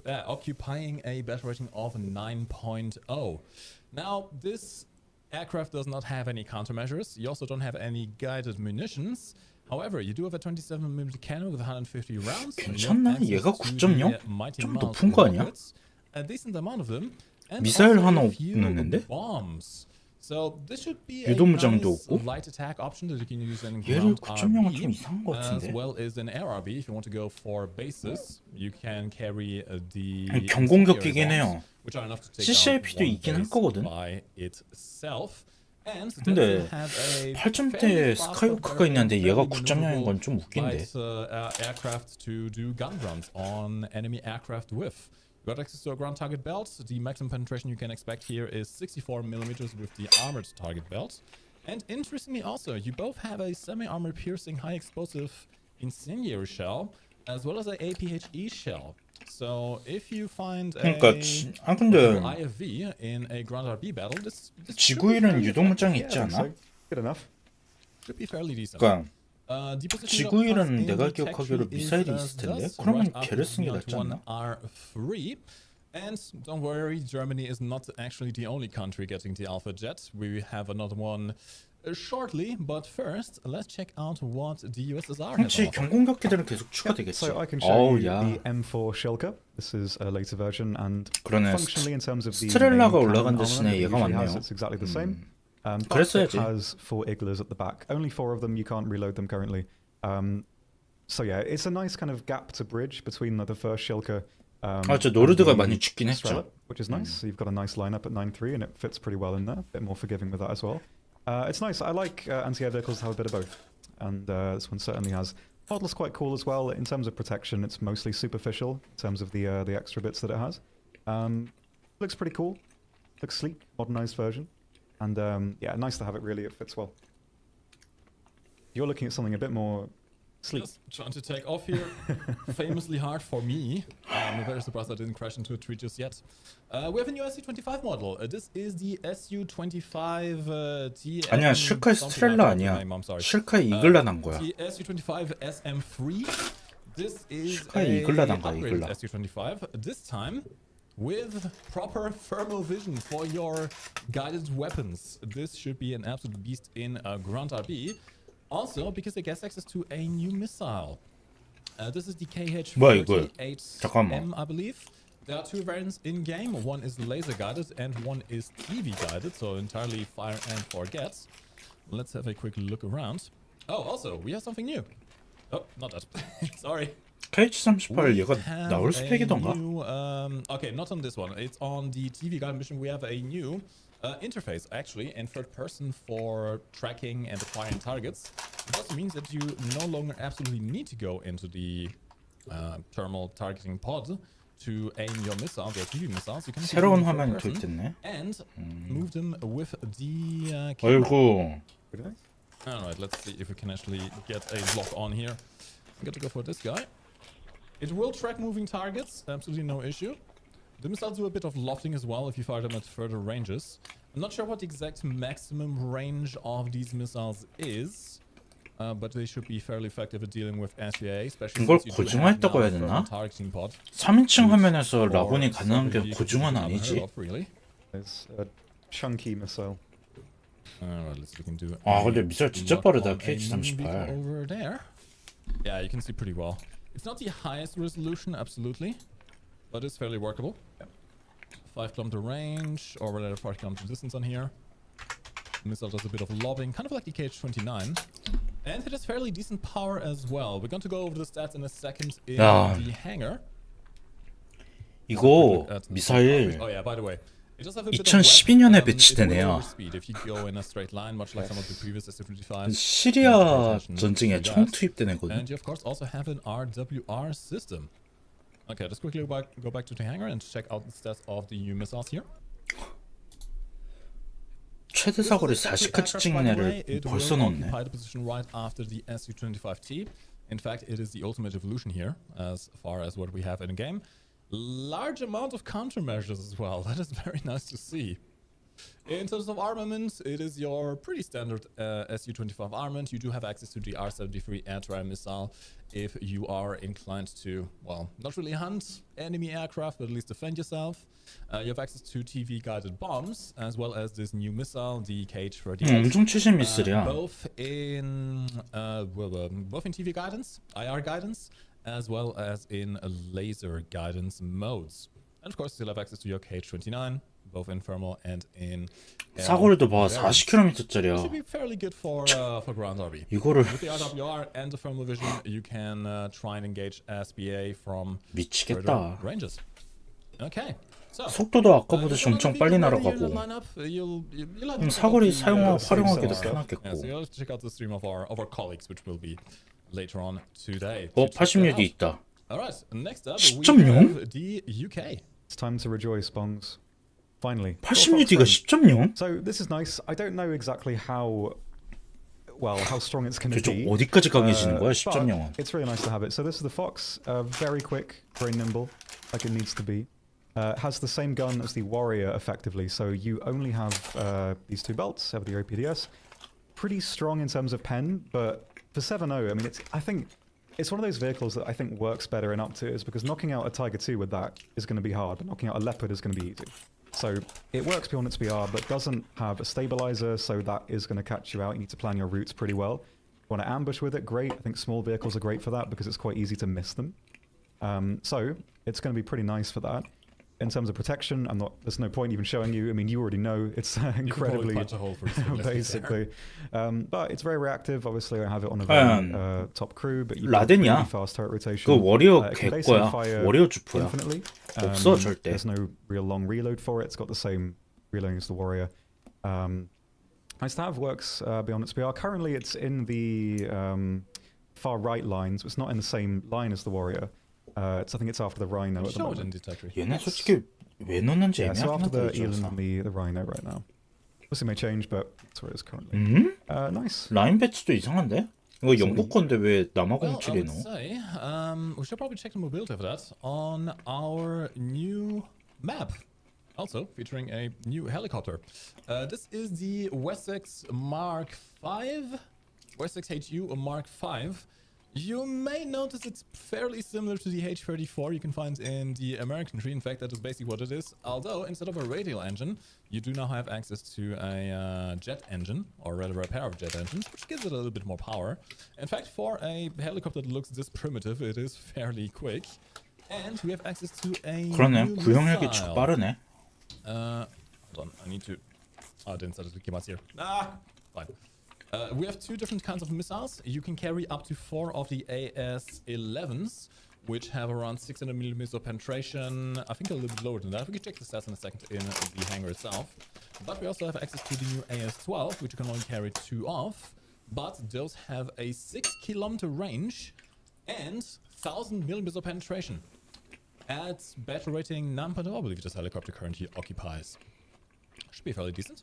Speaker 2: occupying a battle rating of 9.0. Now, this aircraft does not have any countermeasures. You also don't have any guided munitions. However, you do have a 27mm cannon with 150 rounds.
Speaker 1: 괜찮나? 얘가 9.0? 좀 높은 거 아니야?
Speaker 2: A decent amount of them. And
Speaker 1: 미사일
Speaker 2: also
Speaker 1: 하나
Speaker 2: a few
Speaker 1: 없는데?
Speaker 2: bombs. So this should be a
Speaker 1: 유도무장도
Speaker 2: nice
Speaker 1: 없고?
Speaker 2: light attack option that you can use in
Speaker 1: 얘를
Speaker 2: ground
Speaker 1: 9.0은 좀
Speaker 2: RB,
Speaker 1: 이상한 거
Speaker 2: as
Speaker 1: 같은데?
Speaker 2: well as an air RB. If you want to go for bases, you can carry the
Speaker 1: 아니, 경공격기긴
Speaker 2: incendiary
Speaker 1: 해요.
Speaker 2: bombs, which are enough to take
Speaker 1: CCIP도
Speaker 2: out one
Speaker 1: 있긴 할
Speaker 2: base
Speaker 1: 거거든?
Speaker 2: by itself. And that
Speaker 1: 근데
Speaker 2: will have a
Speaker 1: 8점대
Speaker 2: fairly fast
Speaker 1: 스카이워크가
Speaker 2: but
Speaker 1: 있는데
Speaker 2: very
Speaker 1: 얘가 9.0인 건 좀 웃긴데.
Speaker 2: light, aircraft to do gun runs on enemy aircraft with. You got access to a ground target belt. The maximum penetration you can expect here is 64mm with the armored target belt. And interestingly also, you both have a semi-armored piercing high explosive incendiary shell, as well as a APHE shell. So if you find a
Speaker 1: 그러니까 근데
Speaker 2: IFV in a ground RB battle, this
Speaker 1: 지구일은 유도무장이 있지
Speaker 3: Yeah, I think
Speaker 1: 않아?
Speaker 3: so. Good enough.
Speaker 2: should be fairly decent.
Speaker 1: 그러니까
Speaker 2: The position
Speaker 1: 지구일은
Speaker 2: in
Speaker 1: 내가
Speaker 2: the tech
Speaker 1: 기억하기로
Speaker 2: tree is
Speaker 1: 미사일이
Speaker 2: as
Speaker 1: 있을 텐데
Speaker 2: thus,
Speaker 1: 그러면
Speaker 2: right after
Speaker 1: 걔를 쓰는 게
Speaker 2: Beyond
Speaker 1: 낫지 않나?
Speaker 2: 1R3. And don't worry, Germany is not actually the only country getting the Alpha Jet. We have another one shortly, but first, let's check out what the USSR has
Speaker 1: 그렇지
Speaker 2: on offer.
Speaker 1: 경공격기들은 계속 추가되겠지.
Speaker 3: So I can show
Speaker 1: 어우
Speaker 3: you
Speaker 1: 야.
Speaker 3: the M4 Shilka. This is a later version, and
Speaker 1: 그러네.
Speaker 3: functionally in terms of the
Speaker 1: 스트렐라가
Speaker 3: main
Speaker 1: 올라간
Speaker 3: cannon
Speaker 1: 대신에
Speaker 3: armament that it
Speaker 1: 얘가
Speaker 3: usually has,
Speaker 1: 많네요.
Speaker 3: it's exactly the same. But it
Speaker 1: 그랬어야지.
Speaker 3: has 4 Iglas at the back. Only 4 of them. You can't reload them currently. So yeah, it's a nice kind of gap to bridge between the first Shilka.
Speaker 1: 저 노르드가
Speaker 3: and the
Speaker 1: 많이 죽긴
Speaker 3: Strela,
Speaker 1: 했죠.
Speaker 3: which is nice. So you've got a nice lineup at 9.3, and it fits pretty well in there. A bit more forgiving with that as well. It's nice. I like anti-air vehicles to have a bit of both, and this one certainly has. Model's quite cool as well. In terms of protection, it's mostly superficial in terms of the extra bits that it has. Looks pretty cool. Looks sleek, modernized version, and yeah, nice to have it. Really, it fits well. You're looking at something a bit more sleek.
Speaker 2: Just trying to take off here. Famously hard for me. I'm very surprised I didn't crash into a tree just yet. We have a new SU-25 model. This is the SU-25 TM.
Speaker 1: 아니야 실카의 스트렐라 아니야. 실카의 이글라 난 거야.
Speaker 2: The SU-25 SM3. This is
Speaker 1: 실카의
Speaker 2: a
Speaker 1: 이글라 난 거야
Speaker 2: upgraded
Speaker 1: 이글라.
Speaker 2: SU-25. This time with proper thermal vision for your guided weapons. This should be an absolute beast in ground RB. Also, because it gets access to a new missile. This is the
Speaker 1: 뭐야, 이거?
Speaker 2: KH-38M,
Speaker 1: 잠깐만.
Speaker 2: I believe. There are 2 variants in game. One is laser guided and one is TV guided, so entirely fire and forget. Let's have a quick look around. Oh, also, we have something new. Oh, not that. Sorry.
Speaker 1: KH-38 얘가
Speaker 2: Have
Speaker 1: 나올
Speaker 2: a
Speaker 1: 스펙이던가?
Speaker 2: new, okay, not on this one. It's on the TV guide mission. We have a new interface actually in third person for tracking and acquiring targets. It also means that you no longer absolutely need to go into the thermal targeting pod to aim your missiles or TV missiles. You can
Speaker 1: 새로운
Speaker 2: actually move
Speaker 1: 화면이
Speaker 2: in third person
Speaker 1: 도입됐네.
Speaker 2: and move them with the camera.
Speaker 1: 아이고.
Speaker 2: Alright, let's see if we can actually get a block on here. I'm going to go for this guy. It will track moving targets, absolutely no issue. The missiles do a bit of lofting as well if you fire them at further ranges. I'm not sure what the exact maximum range of these missiles is, but they should be fairly effective at dealing with SVA, especially
Speaker 1: 이걸
Speaker 2: since you do have
Speaker 1: 고증화했다고
Speaker 2: now
Speaker 1: 해야
Speaker 2: a thermal
Speaker 1: 되나?
Speaker 2: targeting pod.
Speaker 1: 3인칭 화면에서
Speaker 2: For
Speaker 1: 라곤이 가능한 게
Speaker 2: several
Speaker 1: 고증화는
Speaker 2: vehicles
Speaker 1: 아니지.
Speaker 2: up, really.
Speaker 3: It's a chunky missile.
Speaker 2: Alright, let's look into it.
Speaker 1: 아 근데 미사일 진짜 빠르다
Speaker 2: Vehicle
Speaker 1: KH-38.
Speaker 2: over there. Yeah, you can see pretty well. It's not the highest resolution, absolutely, but it's fairly workable. 5 kilometer range, or rather 5 kilometer distance on here. The missile does a bit of lobbing, kind of like the KH-29. And it has fairly decent power as well. We're going to go over the stats in a second in
Speaker 1: Yeah.
Speaker 2: the hangar.
Speaker 1: 이거
Speaker 2: At the
Speaker 1: 미사일
Speaker 2: oh yeah, by the way, it does have a bit of
Speaker 1: 2012년에
Speaker 2: web.
Speaker 1: 배치된
Speaker 2: It will
Speaker 1: 애야.
Speaker 2: overspeed if you go in a straight line, much like some of the previous SU-25s.
Speaker 1: 시리아 전쟁에 처음 투입된 애거든.
Speaker 2: And you of course also have an RWR system. Okay, just quickly go back to the hangar and check out the stats of the new missiles here.
Speaker 1: 최대 사거리 40까지 찍는 애를 벌써 넣었네.
Speaker 2: Occupy the position right after the SU-25T. In fact, it is the ultimate evolution here, as far as what we have in the game. Large amount of countermeasures as well. That is very nice to see. In terms of armament, it is your pretty standard SU-25 armament. You do have access to the R-73 anti-air missile if you are inclined to, well, not really hunt enemy aircraft, but at least defend yourself. You have access to TV-guided bombs, as well as this new missile, the KH-38.
Speaker 1: 엄청 최신 미술이야.
Speaker 2: Both in TV guidance, IR guidance, as well as in laser guidance modes. And of course, you still have access to your KH-29. Both in thermal and in
Speaker 1: 사거리도 봐. 40km짜리야.
Speaker 2: should be fairly good for ground RV.
Speaker 1: 이거를
Speaker 2: With the RWR and the thermal vision, you can try and engage SBA from
Speaker 1: 미치겠다.
Speaker 2: further ranges. Okay. So,
Speaker 1: 속도도 아까보다 엄청 빨리 날아가고. 사거리
Speaker 2: 활용하기도
Speaker 1: 편하겠고.
Speaker 2: So you'll check out the stream of our colleagues, which will be later on today.
Speaker 1: 80mm 있다.
Speaker 2: Alright, next up
Speaker 1: 10.0?
Speaker 2: we have the UK.
Speaker 3: It's time to rejoice, Bongs. Finally.
Speaker 1: 80mm가 10.0?
Speaker 3: So this is nice. I don't know exactly how strong it's going to
Speaker 1: 저쪽
Speaker 3: be.
Speaker 1: 어디까지 강해지는 거야?
Speaker 3: but
Speaker 1: 10.0은.
Speaker 3: it's really nice to have it. So this is the Fox. Very quick, very nimble, like it needs to be. Has the same gun as the Warrior, effectively. So you only have these two belts, have the OPDS. Pretty strong in terms of pen, but for 7.0, I mean, I think it's one of those vehicles that I think works better in up tiers, because knocking out a Tiger 2 with that is going to be hard, but knocking out a Leopard is going to be easy. So it works beyond its BR, but doesn't have a stabilizer, so that is going to catch you out. You need to plan your routes pretty well. Want to ambush with it? Great. I think small vehicles are great for that because it's quite easy to miss them. So it's going to be pretty nice for that. In terms of protection, there's no point even showing you. I mean, you already know it's incredibly
Speaker 2: punch a hole for this
Speaker 3: basically. But it's very reactive. Obviously, I have it on a very top crew, but you
Speaker 1: 라덴이야.
Speaker 3: really fast turret rotation.
Speaker 1: 그 워리어
Speaker 3: It can basically
Speaker 1: 개꺼야.
Speaker 3: fire
Speaker 1: 워리어 주포야.
Speaker 3: infinitely.
Speaker 1: 없어 절대.
Speaker 3: There's no real long reload for it. It's got the same reloading as the Warrior. Nice to have, works beyond its BR. Currently, it's in the far right line, so it's not in the same line as the Warrior. I think it's after the Rhino at the moment.
Speaker 1: 얘네 솔직히 왜 넣는지
Speaker 3: Yeah, so
Speaker 1: 애매하긴
Speaker 3: after the
Speaker 1: 하다.
Speaker 3: Eland and the Rhino right now. Obviously may change, but that's where it is currently. Nice.
Speaker 1: 라인 배치도 이상한데? 이거 영국 건데 왜
Speaker 2: Well, I
Speaker 1: 남아공칠에
Speaker 2: would
Speaker 1: 넣어?
Speaker 2: say, we should probably check the mobility of that on our new map. Also featuring a new helicopter. This is the Wessex Mark V, Wessex HU Mark V. You may notice it's fairly similar to the H-34 you can find in the American tree. In fact, that is basically what it is. Although, instead of a radial engine, you do now have access to a jet engine, or rather a pair of jet engines, which gives it a little bit more power. In fact, for a helicopter that looks this primitive, it is fairly quick. And we have access to a
Speaker 1: 그러네.
Speaker 2: new
Speaker 1: 구형 헬기
Speaker 2: missile.
Speaker 1: 빠르네.
Speaker 2: Hold on, I need to... Oh, I didn't set it to keep here. Fine. We have two different kinds of missiles. You can carry up to 4 of the AS-11s, which have around 600 millimeters of penetration. I think a little bit lower than that. We can check the stats in a second in the hangar itself. But we also have access to the new AS-12, which you can only carry 2 of. But those have a 6-kilometer range and 1,000 millimeters of penetration. At battle rating 9.0, I believe this helicopter currently occupies. Should be fairly decent.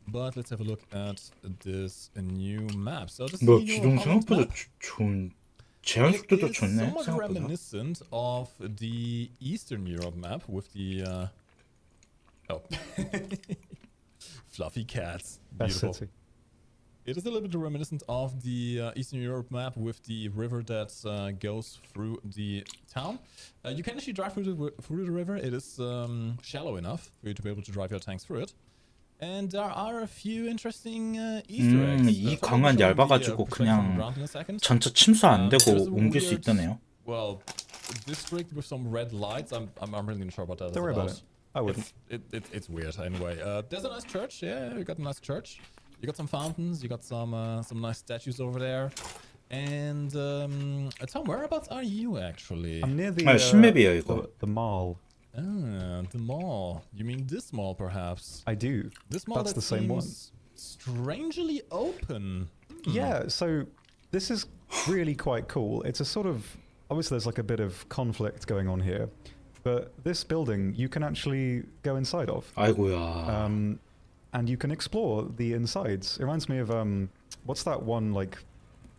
Speaker 2: But let's have a look at this new map. So this
Speaker 1: 뭐
Speaker 2: is the
Speaker 1: 기동
Speaker 2: new Holland
Speaker 1: 생각보다
Speaker 2: map.
Speaker 1: 좋은 제한
Speaker 2: It
Speaker 1: 속도도
Speaker 2: is
Speaker 1: 좋네.
Speaker 2: somewhat
Speaker 1: 생각보다.
Speaker 2: reminiscent of the Eastern Europe map with the fluffy cats.
Speaker 3: Best
Speaker 2: Beautiful.
Speaker 3: city.
Speaker 2: It is a little bit reminiscent of the Eastern Europe map with the river that goes through the town. You can actually drive through the river. It is shallow enough for you to be able to drive your tanks through it. And there are a few interesting Easter eggs.
Speaker 1: 이 강은 얇아가지고 그냥 전차 침수 안 되고 옮길 수 있다네요.
Speaker 2: Well, district with some red lights. I'm really not sure about that.
Speaker 3: Don't worry about it. I wouldn't.
Speaker 2: It's weird anyway. There's a nice church. Yeah, you got a nice church. You got some fountains. You got some nice statues over there. And Tom, whereabouts are you actually?
Speaker 3: I'm near the
Speaker 1: 신맵이에요 이거.
Speaker 3: the mall.
Speaker 2: The mall. You mean this mall, perhaps?
Speaker 3: I do.
Speaker 2: This mall
Speaker 3: That's
Speaker 2: that
Speaker 3: the same one.
Speaker 2: seems strangely open.
Speaker 3: Yeah, so this is really quite cool. It's a sort of... Obviously, there's like a bit of conflict going on here. But this building, you can actually go inside of.
Speaker 1: 아이고야.
Speaker 3: And you can explore the insides. It reminds me of... what's that one, like,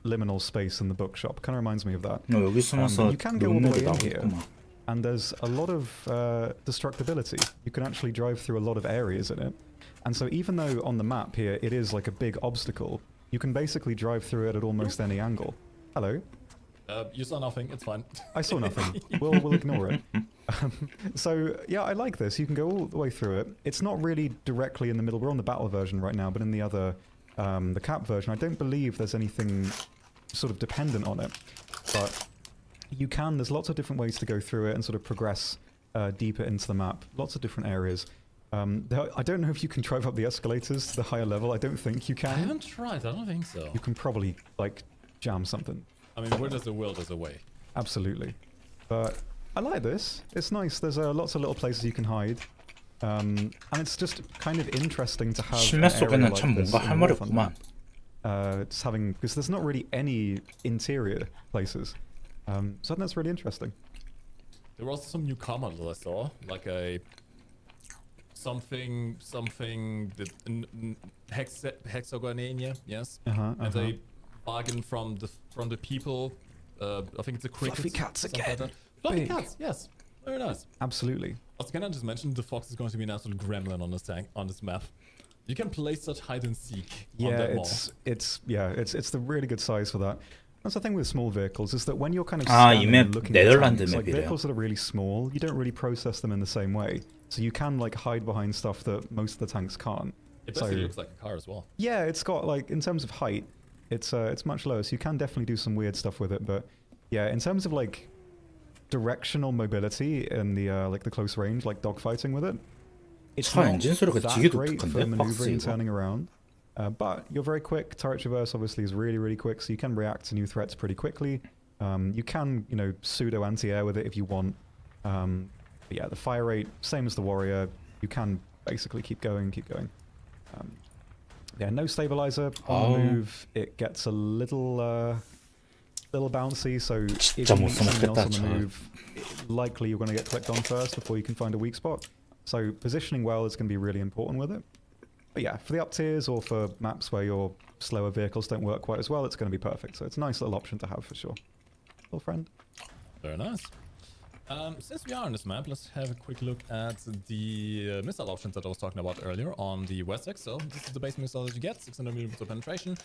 Speaker 3: liminal space in the bookshop? Kind of reminds me of that.
Speaker 1: 여기 숨어서
Speaker 3: you can go all the
Speaker 1: 노는
Speaker 3: way
Speaker 1: 게
Speaker 3: in here.
Speaker 1: 나오겠구만.
Speaker 3: And there's a lot of destructibility. You can actually drive through a lot of areas in it. And so even though on the map here it is like a big obstacle, you can basically drive through it at almost any angle. Hello?
Speaker 2: You saw nothing, it's fine.
Speaker 3: I saw nothing. We'll ignore it. So yeah, I like this. You can go all the way through it. It's not really directly in the middle. We're on the battle version right now, but in the other, the cap version, I don't believe there's anything sort of dependent on it. But you can, there's lots of different ways to go through it and sort of progress deeper into the map. Lots of different areas. I don't know if you can drive up the escalators to the higher level. I don't think you
Speaker 2: I
Speaker 3: can.
Speaker 2: haven't tried, I don't think so.
Speaker 3: You can probably, like, jam something.
Speaker 2: I mean, where does the will, there's a way.
Speaker 3: Absolutely. But I like this. It's nice. There's lots of little places you can hide. And it's just kind of interesting to have
Speaker 1: 심야
Speaker 3: an area
Speaker 1: 속에는
Speaker 3: like
Speaker 1: 참
Speaker 3: this
Speaker 1: 뭔가
Speaker 3: in
Speaker 1: 할
Speaker 3: War
Speaker 1: 말이
Speaker 3: Thunder.
Speaker 1: 없구만.
Speaker 3: It's having... Because there's not really any interior places. So I think that's really interesting.
Speaker 2: There were also some new comments I saw, like a something hexagonania, yes, and a bargain from the people. I think it's a cricket.
Speaker 3: Fluffy cats
Speaker 2: something
Speaker 3: again.
Speaker 2: Like that. Fluffy
Speaker 3: Big.
Speaker 2: cats, yes, very nice.
Speaker 3: Absolutely.
Speaker 2: Also, can I just mention the fox is going to be an absolute gremlin on this map. You can play such hide and seek on
Speaker 3: Yeah,
Speaker 2: that mall.
Speaker 3: it's the really good size for that. That's the thing with small vehicles, is that when you're kind of
Speaker 1: 아, 이
Speaker 3: scanning
Speaker 1: 맵
Speaker 3: and looking at
Speaker 1: 네덜란드
Speaker 3: tanks, like
Speaker 1: 맵이래요.
Speaker 3: vehicles that are really small, you don't really process them in the same way. So you can like hide behind stuff that most of the tanks can't.
Speaker 2: It
Speaker 3: So
Speaker 2: basically looks like a car as well.
Speaker 3: yeah, it's got like, in terms of height, it's much lower, so you can definitely do some weird stuff with it. But yeah, in terms of like directional mobility in the like the close range, like dogfighting with it, it's
Speaker 1: 차
Speaker 3: not
Speaker 1: 엔진 소리가
Speaker 3: that
Speaker 1: 되게
Speaker 3: great for
Speaker 1: 독특한데? 박스
Speaker 3: maneuvering and
Speaker 1: 이거.
Speaker 3: turning around. But you're very quick. Turret traverse obviously is really, really quick, so you can react to new threats pretty quickly. You can, you know, pseudo anti-air with it if you want. But yeah, the fire rate, same as the warrior. You can basically keep going. Yeah, no stabilizer on the move. It gets a little bouncy, so if
Speaker 1: 진짜
Speaker 3: you
Speaker 1: 못
Speaker 3: meet someone else on the
Speaker 1: 써먹겠다, 저.
Speaker 3: move, likely you're going to get clicked on first before you can find a weak spot. So positioning well is going to be really important with it. But yeah, for the up tiers or for maps where your slower vehicles don't work quite as well, it's going to be perfect. So it's a nice little option to have for sure. Little friend.
Speaker 2: Very nice. Since we are on this map, let's have a quick look at the missile options that I was talking about earlier on the Wessex. So this is the base missile that you get, 600mm of penetration,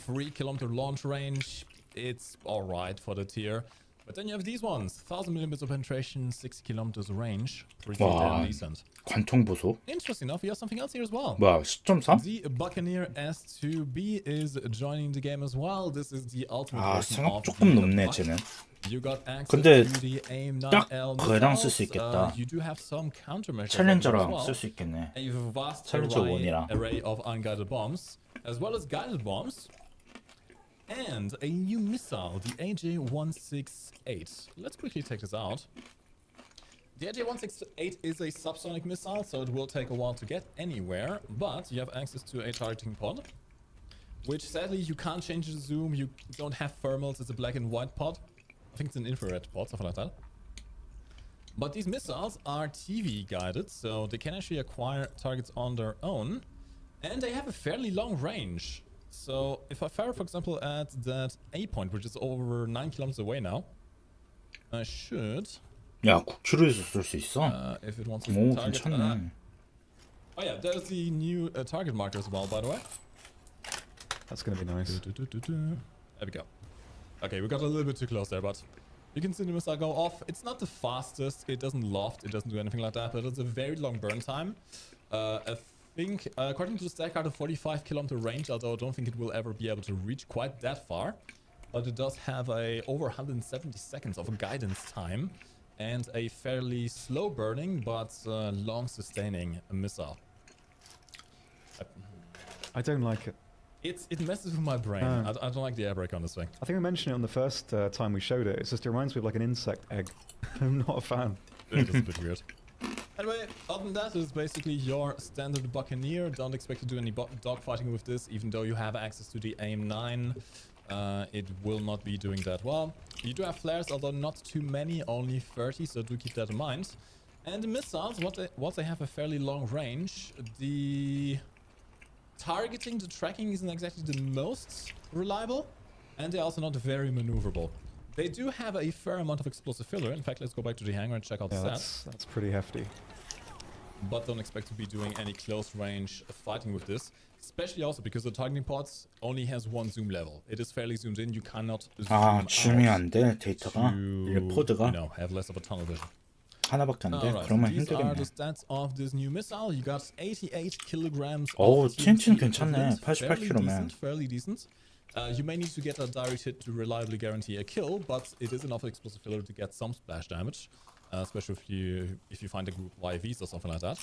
Speaker 2: 3-kilometer launch range. It's alright for the tier. But then you have these ones, 1000mm of penetration, 60 kilometers range. Pretty damn decent.
Speaker 1: 관통 보소.
Speaker 2: Interesting enough, we have something else here as well.
Speaker 1: 뭐야, 10.3?
Speaker 2: The Buccaneer S2B is joining the game as well. This is the ultimate
Speaker 1: 아,
Speaker 2: version
Speaker 1: 생각
Speaker 2: of
Speaker 1: 조금
Speaker 2: the
Speaker 1: 높네,
Speaker 2: Buck.
Speaker 1: 쟤는.
Speaker 2: You got access
Speaker 1: 근데
Speaker 2: to the
Speaker 1: 딱
Speaker 2: AIM-9L
Speaker 1: 그거랑
Speaker 2: missiles.
Speaker 1: 쓸 수 있겠다.
Speaker 2: You do have some countermeasures as
Speaker 1: 챌린저랑
Speaker 2: well.
Speaker 1: 쓸 수 있겠네.
Speaker 2: A vast
Speaker 1: 챌린저 원이랑.
Speaker 2: array of unguided bombs, as well as guided bombs, and a new missile, the AJ-168. Let's quickly take this out. The AJ-168 is a subsonic missile, so it will take a while to get anywhere, but you have access to a targeting pod, which sadly you can't change the zoom, you don't have thermals, it's a black and white pod. I think it's an infrared pod, something like that. But these missiles are TV guided, so they can actually acquire targets on their own, and they have a fairly long range. So if I fire, for example, at that A point, which is over 9 kilometers away now, I should...
Speaker 1: 야, 9km에서 쏠 수 있어?
Speaker 2: if it wants to
Speaker 1: 오,
Speaker 2: target...
Speaker 1: 괜찮네.
Speaker 2: oh yeah, there's the new target marker as well, by the way.
Speaker 3: That's going to be nice.
Speaker 2: There we go. Okay, we got a little bit too close there, but you can see the missile go off. It's not the fastest, it doesn't loft, it doesn't do anything like that, but it's a very long burn time. I think, according to the stack card, a 45 kilometer range, although I don't think it will ever be able to reach quite that far. But it does have a over 170 seconds of guidance time and a fairly slow burning but long sustaining missile.
Speaker 3: I don't like it.
Speaker 2: It messes with my brain. I don't like the air brake on this thing.
Speaker 3: I think we mentioned it on the first time we showed it. It's just, it reminds me of like an insect egg. I'm not a fan.
Speaker 2: It is a bit weird. Anyway, other than that, it's basically your standard Buccaneer. Don't expect to do any dogfighting with this, even though you have access to the AIM-9. It will not be doing that well. You do have flares, although not too many, only 30, so do keep that in mind. And the missiles, what they have a fairly long range, the targeting, the tracking isn't exactly the most reliable, and they're also not very maneuverable. They do have a fair amount of explosive filler. In fact, let's go back to the hangar and check out the stats.
Speaker 3: That's pretty hefty.
Speaker 2: But don't expect to be doing any close range fighting with this. Especially also because the targeting pods only has one zoom level. It is fairly zoomed in. You cannot zoom out
Speaker 1: 줌이 안 돼, 데이터가. 이게
Speaker 2: to,
Speaker 1: 포드가
Speaker 2: have less of a tunnel vision.
Speaker 1: 하나밖에 안 돼.
Speaker 2: Alright,
Speaker 1: 그러면
Speaker 2: these are
Speaker 1: 힘들겠네.
Speaker 2: the stats of this new missile. You got 88 kilograms
Speaker 1: 오,
Speaker 2: of
Speaker 1: TNT는
Speaker 2: TNT
Speaker 1: 괜찮네.
Speaker 2: equivalent.
Speaker 1: 88kg면.
Speaker 2: Fairly decent. You may need to get a direct hit to reliably guarantee a kill, but it is enough explosive filler to get some splash damage, especially if you find a group of IVs or something like that.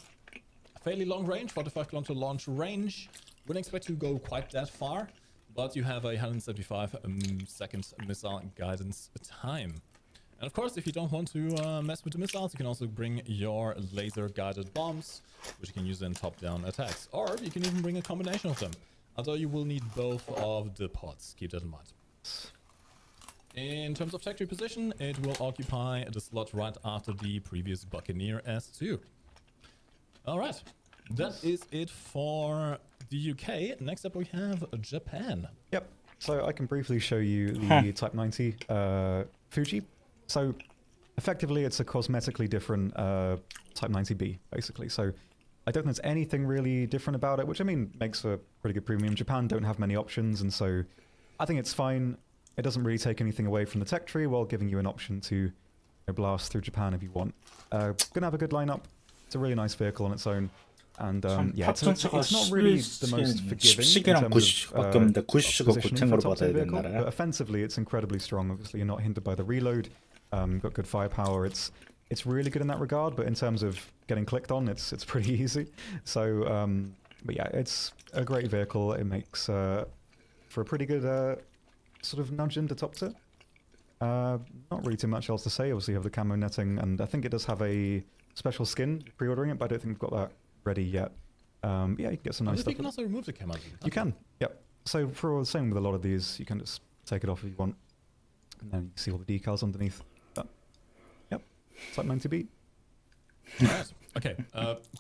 Speaker 2: Fairly long range, 45 kilometer launch range. Wouldn't expect to go quite that far, but you have a 175 second missile guidance time. And of course, if you don't want to mess with the missiles, you can also bring your laser guided bombs, which you can use in top-down attacks. Or you can even bring a combination of them. Although you will need both of the pods, keep that in mind. In terms of factory position, it will occupy the slot right after the previous Buccaneer S2. Alright, that is it for the UK. Next up we have Japan.
Speaker 3: Yep. So I can briefly show you the Type 90 Fuji. So effectively it's a cosmetically different Type 90B, basically. So I don't think there's anything really different about it, which I mean makes for pretty good premium. Japan don't have many options, and so I think it's fine. It doesn't really take anything away from the tech tree while giving you an option to blast through Japan if you want. Gonna have a good lineup. It's a really nice vehicle on its own. And yeah, it's not really the most forgiving in terms of positioning for a top-tier vehicle, but offensively it's incredibly strong. Obviously, you're not hindered by the reload. Got good firepower. It's really good in that regard, but in terms of getting clicked on, it's pretty easy. So, but yeah, it's a great vehicle. It makes for a pretty good sort of nudge into top tier. Not really too much else to say. Obviously, you have the camo netting, and I think it does have a special skin pre-ordering it, but I don't think we've got that ready yet. Yeah, you can get some nice stuff.
Speaker 2: You can also remove the camo.
Speaker 3: You can, yep. So for the same with a lot of these, you can just take it off if you want, and then you can see all the decals underneath. But yep, Type 90B.
Speaker 2: Alright. Okay,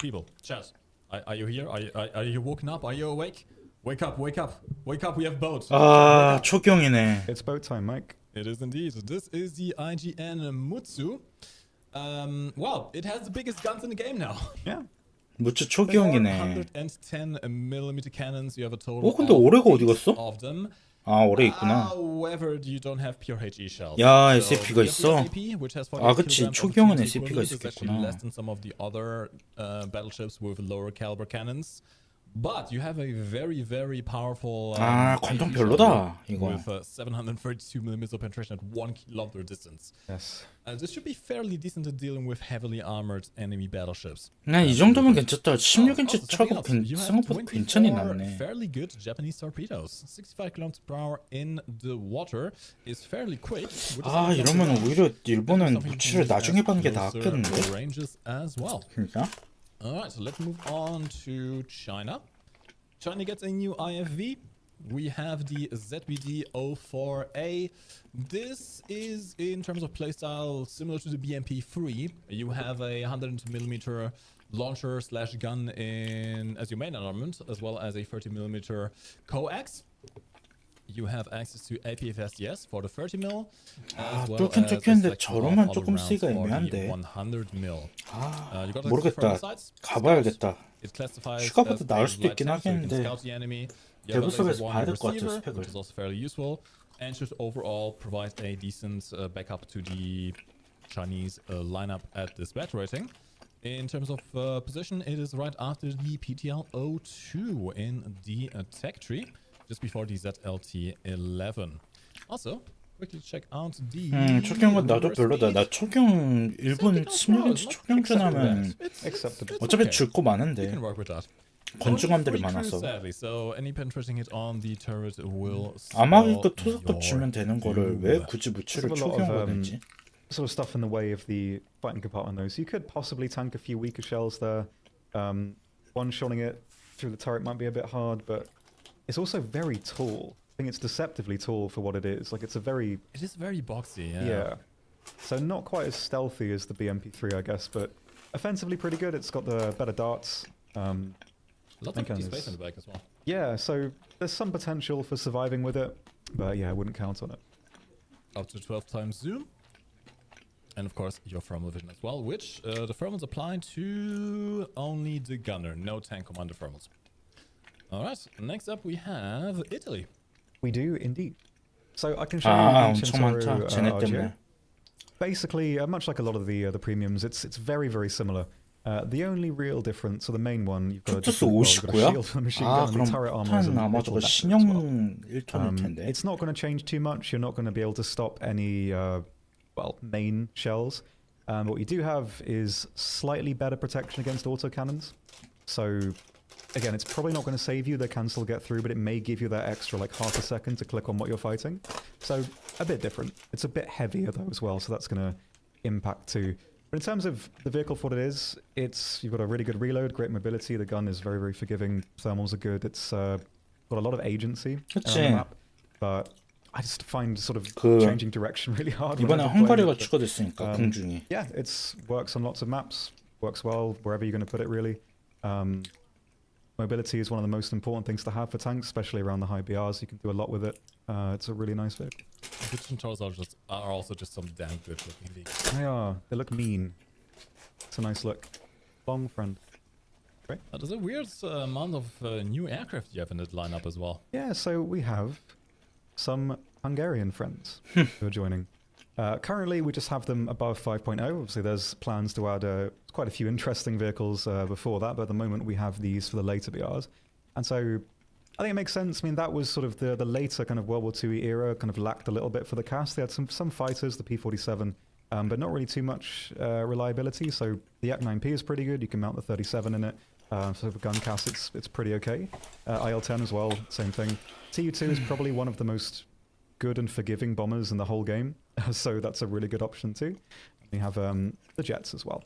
Speaker 2: people, chat. Are you here? Are you woken up? Are you awake? Wake up, wake up, wake up, we have boats.
Speaker 1: 아, 초경이네.
Speaker 3: It's boat time, Mike.
Speaker 2: It is indeed. This is the IGN Mutsu. Well, it has the biggest guns in the game now.
Speaker 3: Yeah.
Speaker 1: 무츠 초경이네.
Speaker 2: 110mm cannons. You have a total
Speaker 1: 근데 올해가 어디 갔어?
Speaker 2: of them.
Speaker 1: 아, 올해 있구나.
Speaker 2: However, you don't have pure HE shells.
Speaker 1: 야,
Speaker 2: So
Speaker 1: SCP가
Speaker 2: you have
Speaker 1: 있어?
Speaker 2: the SCP, which has
Speaker 1: 아, 그치.
Speaker 2: 48 kilograms of
Speaker 1: 초경은
Speaker 2: TNT
Speaker 1: SCP가
Speaker 2: equivalent. It's actually
Speaker 1: 있었겠구나.
Speaker 2: less than some of the other battleships with lower caliber cannons. But you have a very, very powerful
Speaker 1: 아, 관통 별로다, 이거.
Speaker 2: with 732mm of penetration at 1 kilometer distance.
Speaker 3: Yes.
Speaker 2: This should be fairly decent at dealing with heavily armored enemy battleships.
Speaker 1: 난 이 정도면 괜찮다. 16인치
Speaker 2: Also,
Speaker 1: 차고
Speaker 2: something else. You have
Speaker 1: 생각보다 괜찮이
Speaker 2: 24
Speaker 1: 났네.
Speaker 2: fairly good Japanese torpedoes. 65 km per hour in the water is fairly quick. which is
Speaker 1: 아,
Speaker 2: something
Speaker 1: 이러면
Speaker 2: that-
Speaker 1: 오히려 일본은
Speaker 2: something you can
Speaker 1: 무치를
Speaker 2: use
Speaker 1: 나중에
Speaker 2: as
Speaker 1: 받는 게
Speaker 2: closer
Speaker 1: 낫겠는데?
Speaker 2: ranges as well.
Speaker 1: 진짜?
Speaker 2: Alright, so let's move on to China. China gets a new IFV. We have the ZBD-04A. This is, in terms of playstyle, similar to the BMP-3. You have a 100mm launcher slash gun as your main armament, as well as a 30mm coax. You have access to APFSDS for the 30mm,
Speaker 1: 아,
Speaker 2: as well
Speaker 1: 뚫긴
Speaker 2: as a
Speaker 1: 뚫겠는데
Speaker 2: selection
Speaker 1: 저러면
Speaker 2: of
Speaker 1: 조금
Speaker 2: rounds
Speaker 1: 쓰기가
Speaker 2: for the
Speaker 1: 애매한데.
Speaker 2: 100mm.
Speaker 1: 아,
Speaker 2: You got access to
Speaker 1: 모르겠다.
Speaker 2: further sights,
Speaker 1: 가봐야겠다.
Speaker 2: It classifies
Speaker 1: 슈가보다
Speaker 2: as
Speaker 1: 나을
Speaker 2: a
Speaker 1: 수도
Speaker 2: light
Speaker 1: 있긴
Speaker 2: tank, so you can
Speaker 1: 하겠는데.
Speaker 2: scout the enemy. You have a
Speaker 1: 대부속에서
Speaker 2: laser
Speaker 1: 봐야
Speaker 2: one
Speaker 1: 될 것 같아,
Speaker 2: receiver,
Speaker 1: 스펙을.
Speaker 2: which is also fairly useful, and should overall provide a decent backup to the Chinese lineup at this battle rating. In terms of position, it is right after the PTL-02 in the tech tree, just before the ZLT-11. Also, quickly check out the...
Speaker 1: 초경은 나도 별로다. 나 초경 일본 16인치 초경전 하면
Speaker 3: Acceptable.
Speaker 1: 어차피 줄 거
Speaker 2: You
Speaker 1: 많은데
Speaker 2: can work with that.
Speaker 1: 건중함들이
Speaker 2: Only three
Speaker 1: 많아서.
Speaker 2: crews, sadly, so any penetrating hit on the turret will
Speaker 1: 아마
Speaker 2: spell
Speaker 1: 이거 토속도
Speaker 2: your
Speaker 1: 주면 되는 거를 왜
Speaker 2: doom.
Speaker 1: 굳이 무치를
Speaker 3: There's a lot of,
Speaker 1: 초경으로 냈지?
Speaker 3: sort of stuff in the way of the fighting compartment though. So you could possibly tank a few weaker shells there. One-shotting it through the turret might be a bit hard, but it's also very tall. I think it's deceptively tall for what it is. Like, it's a very...
Speaker 2: It is very boxy, yeah.
Speaker 3: Yeah. So not quite as stealthy as the BMP3, I guess, but offensively pretty good. It's got the better darts.
Speaker 2: Lots of empty space in the back as well.
Speaker 3: Yeah, so there's some potential for surviving with it, but yeah, I wouldn't count on it.
Speaker 2: Up to 12 times zoom. And of course, your thermal vision as well, which the thermals apply to only the gunner, no tank commander thermals. Alright, next up we have Italy.
Speaker 3: We do indeed. So I can show you
Speaker 1: 엄청 많다. 쟤네
Speaker 3: RGO.
Speaker 1: 때문에.
Speaker 3: Basically, much like a lot of the premiums, it's very, very similar. The only real difference, or the main one, you've got a
Speaker 1: 투투스
Speaker 3: different, well, you've got a shield
Speaker 1: 59야?
Speaker 3: for the machine
Speaker 1: 아,
Speaker 3: gun, and
Speaker 1: 그럼
Speaker 3: the turret armor is a
Speaker 1: 폭탄 아마
Speaker 3: little
Speaker 1: 저거
Speaker 3: better as well.
Speaker 1: 신형 1턴일 텐데.
Speaker 3: It's not going to change too much. You're not going to be able to stop any, main shells. What you do have is slightly better protection against autocannons. So, again, it's probably not going to save you. They can still get through, but it may give you that extra, like, half a second to click on what you're fighting. So, a bit different. It's a bit heavier, though, as well, so that's going to impact too. But in terms of the vehicle for what it is, you've got a really good reload, great mobility. The gun is very, very forgiving. Thermals are good. It's got a lot of agency on the
Speaker 1: 그치.
Speaker 3: map. But I just find sort of
Speaker 1: 그
Speaker 3: changing direction really hard.
Speaker 1: 이번에
Speaker 3: whenever playing
Speaker 1: 헝가리가
Speaker 3: it.
Speaker 1: 추가됐으니까 공중이.
Speaker 3: Yeah, it works on lots of maps. Works well wherever you're going to put it, really. Mobility is one of the most important things to have for tanks, especially around the high BRs. You can do a lot with it. It's a really nice vehicle.
Speaker 2: The Centaurs are also just some damn good looking vehicles.
Speaker 3: They are. They look mean. It's a nice look. Long friend. Great.
Speaker 2: There's a weird amount of new aircraft you have in the lineup as well.
Speaker 3: Yeah, so we have some Hungarian friends who are joining. Currently, we just have them above 5.0. Obviously, there's plans to add quite a few interesting vehicles before that, but at the moment we have these for the later BRs. And so I think it makes sense. I mean, that was sort of the later kind of World War II era, kind of lacked a little bit for the cast. They had some fighters, the P-47, but not really too much reliability. So the Yak-9P is pretty good. You can mount the 37 in it. So for gun cast, it's pretty okay. IL-10 as well, same thing. Tu-2 is probably one of the most good and forgiving bombers in the whole game. So that's a really good option too. We have the jets as well.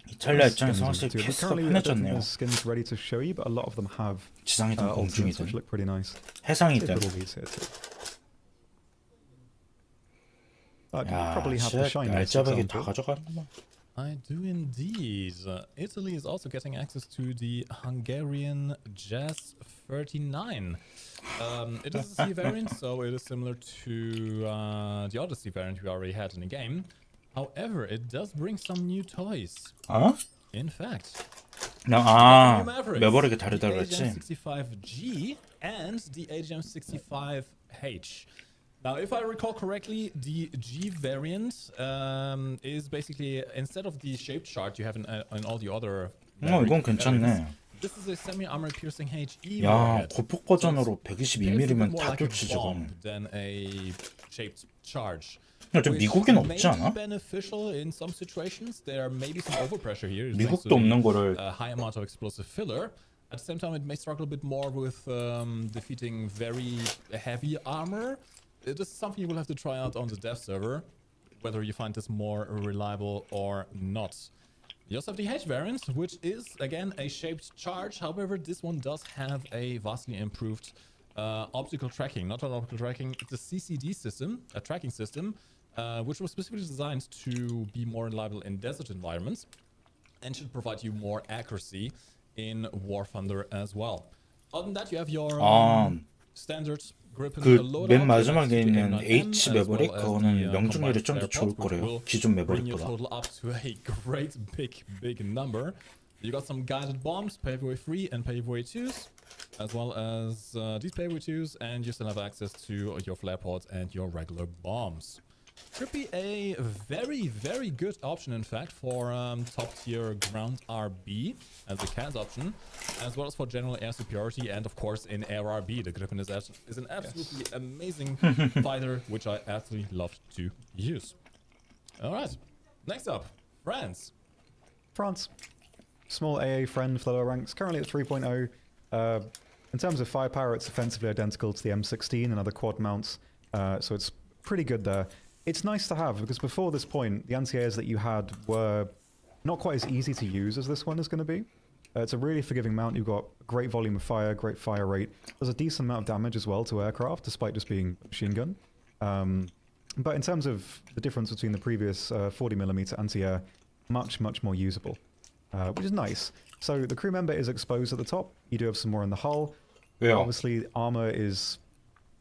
Speaker 1: 이탈리아 입장에서 확실히
Speaker 3: But
Speaker 1: 캐스가
Speaker 3: currently, I don't think
Speaker 1: 편해졌네요.
Speaker 3: there's skins ready to show you, but a lot of them have
Speaker 1: 지상이든
Speaker 3: ultimates,
Speaker 1: 공중이든
Speaker 3: which look pretty nice.
Speaker 1: 해상이든.
Speaker 3: Little V's here too. But you
Speaker 1: 야,
Speaker 3: probably have the
Speaker 1: 진짜
Speaker 3: shiniest
Speaker 1: 알짜배기 다
Speaker 3: example.
Speaker 1: 가져가는구만.
Speaker 2: I do indeed. Italy is also getting access to the Hungarian Jazz 39. It is a C variant, so it is similar to the Odyssey variant we already had in the game. However, it does bring some new toys.
Speaker 1: 어?
Speaker 2: In fact,
Speaker 1: 아,
Speaker 2: new Mavericks,
Speaker 1: 매버릭이
Speaker 2: the
Speaker 1: 다르다 그랬지?
Speaker 2: AGM-65G and the AGM-65H. Now, if I recall correctly, the G variant is basically, instead of the shaped chart you have in all the other
Speaker 1: 이건 괜찮네.
Speaker 2: this is a semi-armored piercing HE
Speaker 1: 야,
Speaker 2: warhead.
Speaker 1: 고폭 버전으로
Speaker 2: It's a
Speaker 1: 122mm면
Speaker 2: bit more
Speaker 1: 다
Speaker 2: like a
Speaker 1: 좋지
Speaker 2: bomb
Speaker 1: 저건.
Speaker 2: than a shaped charge.
Speaker 1: 야, 저
Speaker 2: which
Speaker 1: 미국엔
Speaker 2: may
Speaker 1: 없지 않아?
Speaker 2: be beneficial in some situations. There may be some overpressure here.
Speaker 1: 미국도 없는 거를
Speaker 2: High amount of explosive filler. At the same time, it may struggle a bit more with defeating very heavy armor. It is something you will have to try out on the dev server, whether you find this more reliable or not. You also have the H variant, which is, again, a shaped charge. However, this one does have a vastly improved optical tracking. Not an optical tracking, it's a CCD system, a tracking system, which was specifically designed to be more reliable in desert environments and should provide you more accuracy in War Thunder as well. Other than that, you have your standard grip and loadout.
Speaker 1: 맨 마지막에 있는
Speaker 2: AGM-9M,
Speaker 1: H
Speaker 2: as
Speaker 1: 매버릭
Speaker 2: well as
Speaker 1: 그거는
Speaker 2: the,
Speaker 1: 명중률이
Speaker 2: combined
Speaker 1: 좀 더
Speaker 2: flare
Speaker 1: 좋을
Speaker 2: pod, which
Speaker 1: 거래요.
Speaker 2: will
Speaker 1: 기존
Speaker 2: bring your
Speaker 1: 매버릭보다.
Speaker 2: total up to a great big number. You got some guided bombs, Paveway 3 and Paveway 2s, as well as these Paveway 2s, and you still have access to your flare pods and your regular bombs. Could be a very good option, in fact, for top tier ground RB as a CAS option, as well as for general air superiority, and of course in air RB. The Griffin is an absolutely amazing fighter, which I absolutely love to use. All right, next up, France.
Speaker 3: France. Small AA friend for lower ranks. Currently at 3.0. In terms of firepower, it's offensively identical to the M16 and other quad mounts, so it's pretty good there. it's nice to have, because before this point, the anti-airs that you had were not quite as easy to use as this one is going to be. It's a really forgiving mount. You've got great volume of fire, great fire rate. There's a decent amount of damage as well to aircraft, despite just being a machine gun. But in terms of the difference between the previous 40mm anti-air, much more usable, which is nice. So the crew member is exposed at the top. You do have some more in the hull.
Speaker 1: Yeah.
Speaker 3: Obviously, armor is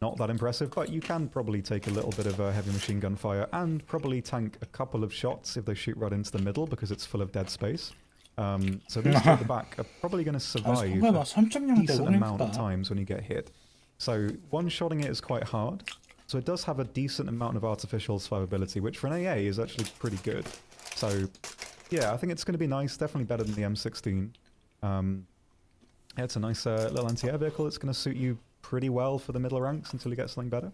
Speaker 3: not that impressive, but you can probably take a little bit of heavy machine gun fire and probably tank a couple of shots if they shoot right into the middle because it's full of dead space. So these two at the back are probably going to survive a
Speaker 1: 3.0
Speaker 3: decent amount of
Speaker 1: 되고
Speaker 3: times when you get hit. So one-shotting it is quite hard. So it does have a decent amount of artificial survivability, which for an AA is actually pretty good. So yeah, I think it's going to be nice. Definitely better than the M16. Yeah, it's a nice little anti-air vehicle. It's going to suit you pretty well for the middle ranks until you get something better.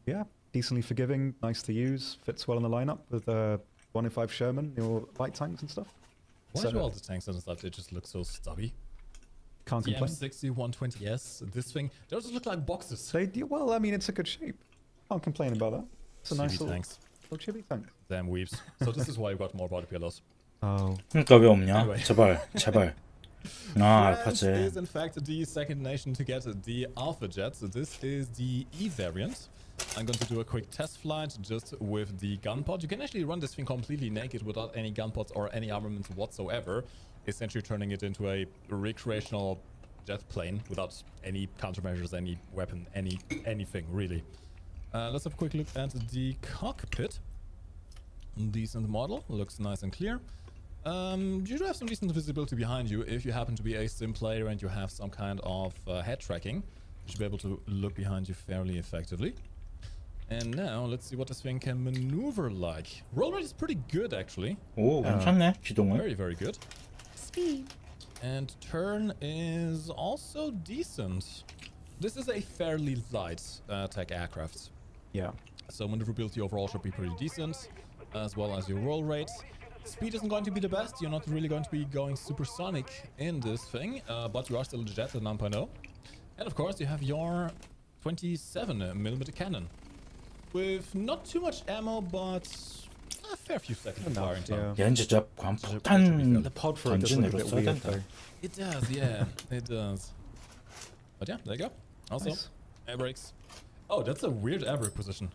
Speaker 3: Yeah, decently forgiving, nice to use, fits well in the lineup with 105 Sherman, your light tanks and stuff.
Speaker 2: Why
Speaker 3: So-
Speaker 2: do all the tanks and stuff, they just look so stubby?
Speaker 3: Can't
Speaker 2: The
Speaker 3: complain.
Speaker 2: M60, 120S, this thing, they also look like boxes.
Speaker 3: Well, I mean, it's a good shape. Can't complain about that. It's a nice
Speaker 2: Chibi
Speaker 3: little,
Speaker 2: tanks.
Speaker 3: little chibi tank.
Speaker 2: Damn weeps. So this is why you got more body pillows.
Speaker 3: Oh,
Speaker 1: 그러니까 왜 없냐?
Speaker 2: Anyway.
Speaker 1: 제발. 아,
Speaker 2: France
Speaker 1: 알파지.
Speaker 2: is in fact the second nation to get the Alpha Jet. So this is the E variant. I'm going to do a quick test flight just with the gun pod. You can actually run this thing completely naked without any gun pods or any armament whatsoever, essentially turning it into a recreational jet plane without any countermeasures, any weapon, anything really. Let's have a quick look at the cockpit. Decent model, looks nice and clear. You do have some decent visibility behind you if you happen to be a sim player and you have some kind of head tracking. You should be able to look behind you fairly effectively. And now let's see what this thing can maneuver like. Roll rate is pretty good actually.
Speaker 1: 오, 괜찮네. 기동은.
Speaker 2: Very good.
Speaker 4: Speed.
Speaker 2: And turn is also decent. This is a fairly light tech aircraft.
Speaker 3: yeah.
Speaker 2: So maneuverability overall should be pretty decent, as well as your roll rate. Speed isn't going to be the best. You're not really going to be going supersonic in this thing, but you are still a jet at 9.0. And of course, you have your 27mm cannon with not too much ammo, but a fair few seconds of firing time.
Speaker 3: Yeah.
Speaker 1: 얘는 진짜 광폭탄
Speaker 3: The pod for it does look a
Speaker 1: 전진으로
Speaker 3: bit
Speaker 1: 써야
Speaker 3: weird
Speaker 1: 된다.
Speaker 3: though.
Speaker 2: It does, yeah, it does. But yeah, there you go. Also,
Speaker 3: Nice.
Speaker 2: air brakes. Oh, that's a weird air brake position.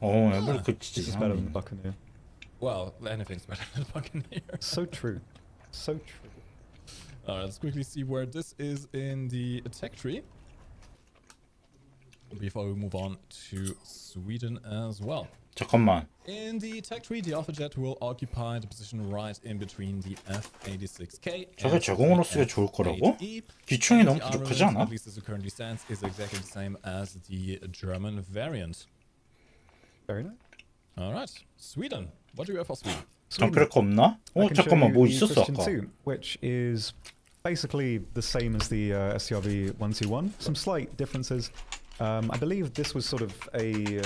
Speaker 1: 에버리 그
Speaker 3: This is
Speaker 1: 진짜
Speaker 3: better than the
Speaker 1: 이상하네.
Speaker 3: Buccaneer.
Speaker 2: Well, anything's better than the Buccaneer.
Speaker 3: So true. So true.
Speaker 2: Alright, let's quickly see where this is in the tech tree before we move on to Sweden as well.
Speaker 1: 잠깐만.
Speaker 2: In the tech tree, the Alpha Jet will occupy the position right in between the F-86K
Speaker 1: 저게
Speaker 2: and
Speaker 1: 제공으로
Speaker 2: the
Speaker 1: 쓰기 좋을 거라고?
Speaker 2: F-8E.
Speaker 1: 기총이
Speaker 2: And
Speaker 1: 너무
Speaker 2: the
Speaker 1: 부족하지
Speaker 2: armament,
Speaker 1: 않아?
Speaker 2: at least as it currently stands, is exactly the same as the German variant.
Speaker 3: Very nice.
Speaker 2: Alright, Sweden. What do we have for Sweden?
Speaker 1: 담크래커 없나?
Speaker 3: I
Speaker 1: 어,
Speaker 3: can show
Speaker 1: 잠깐만,
Speaker 3: you
Speaker 1: 뭐
Speaker 3: the
Speaker 1: 있었어
Speaker 3: Christian
Speaker 1: 아까.
Speaker 3: 2, which is basically the same as the STRV 121. Some slight differences. I believe this was sort of a...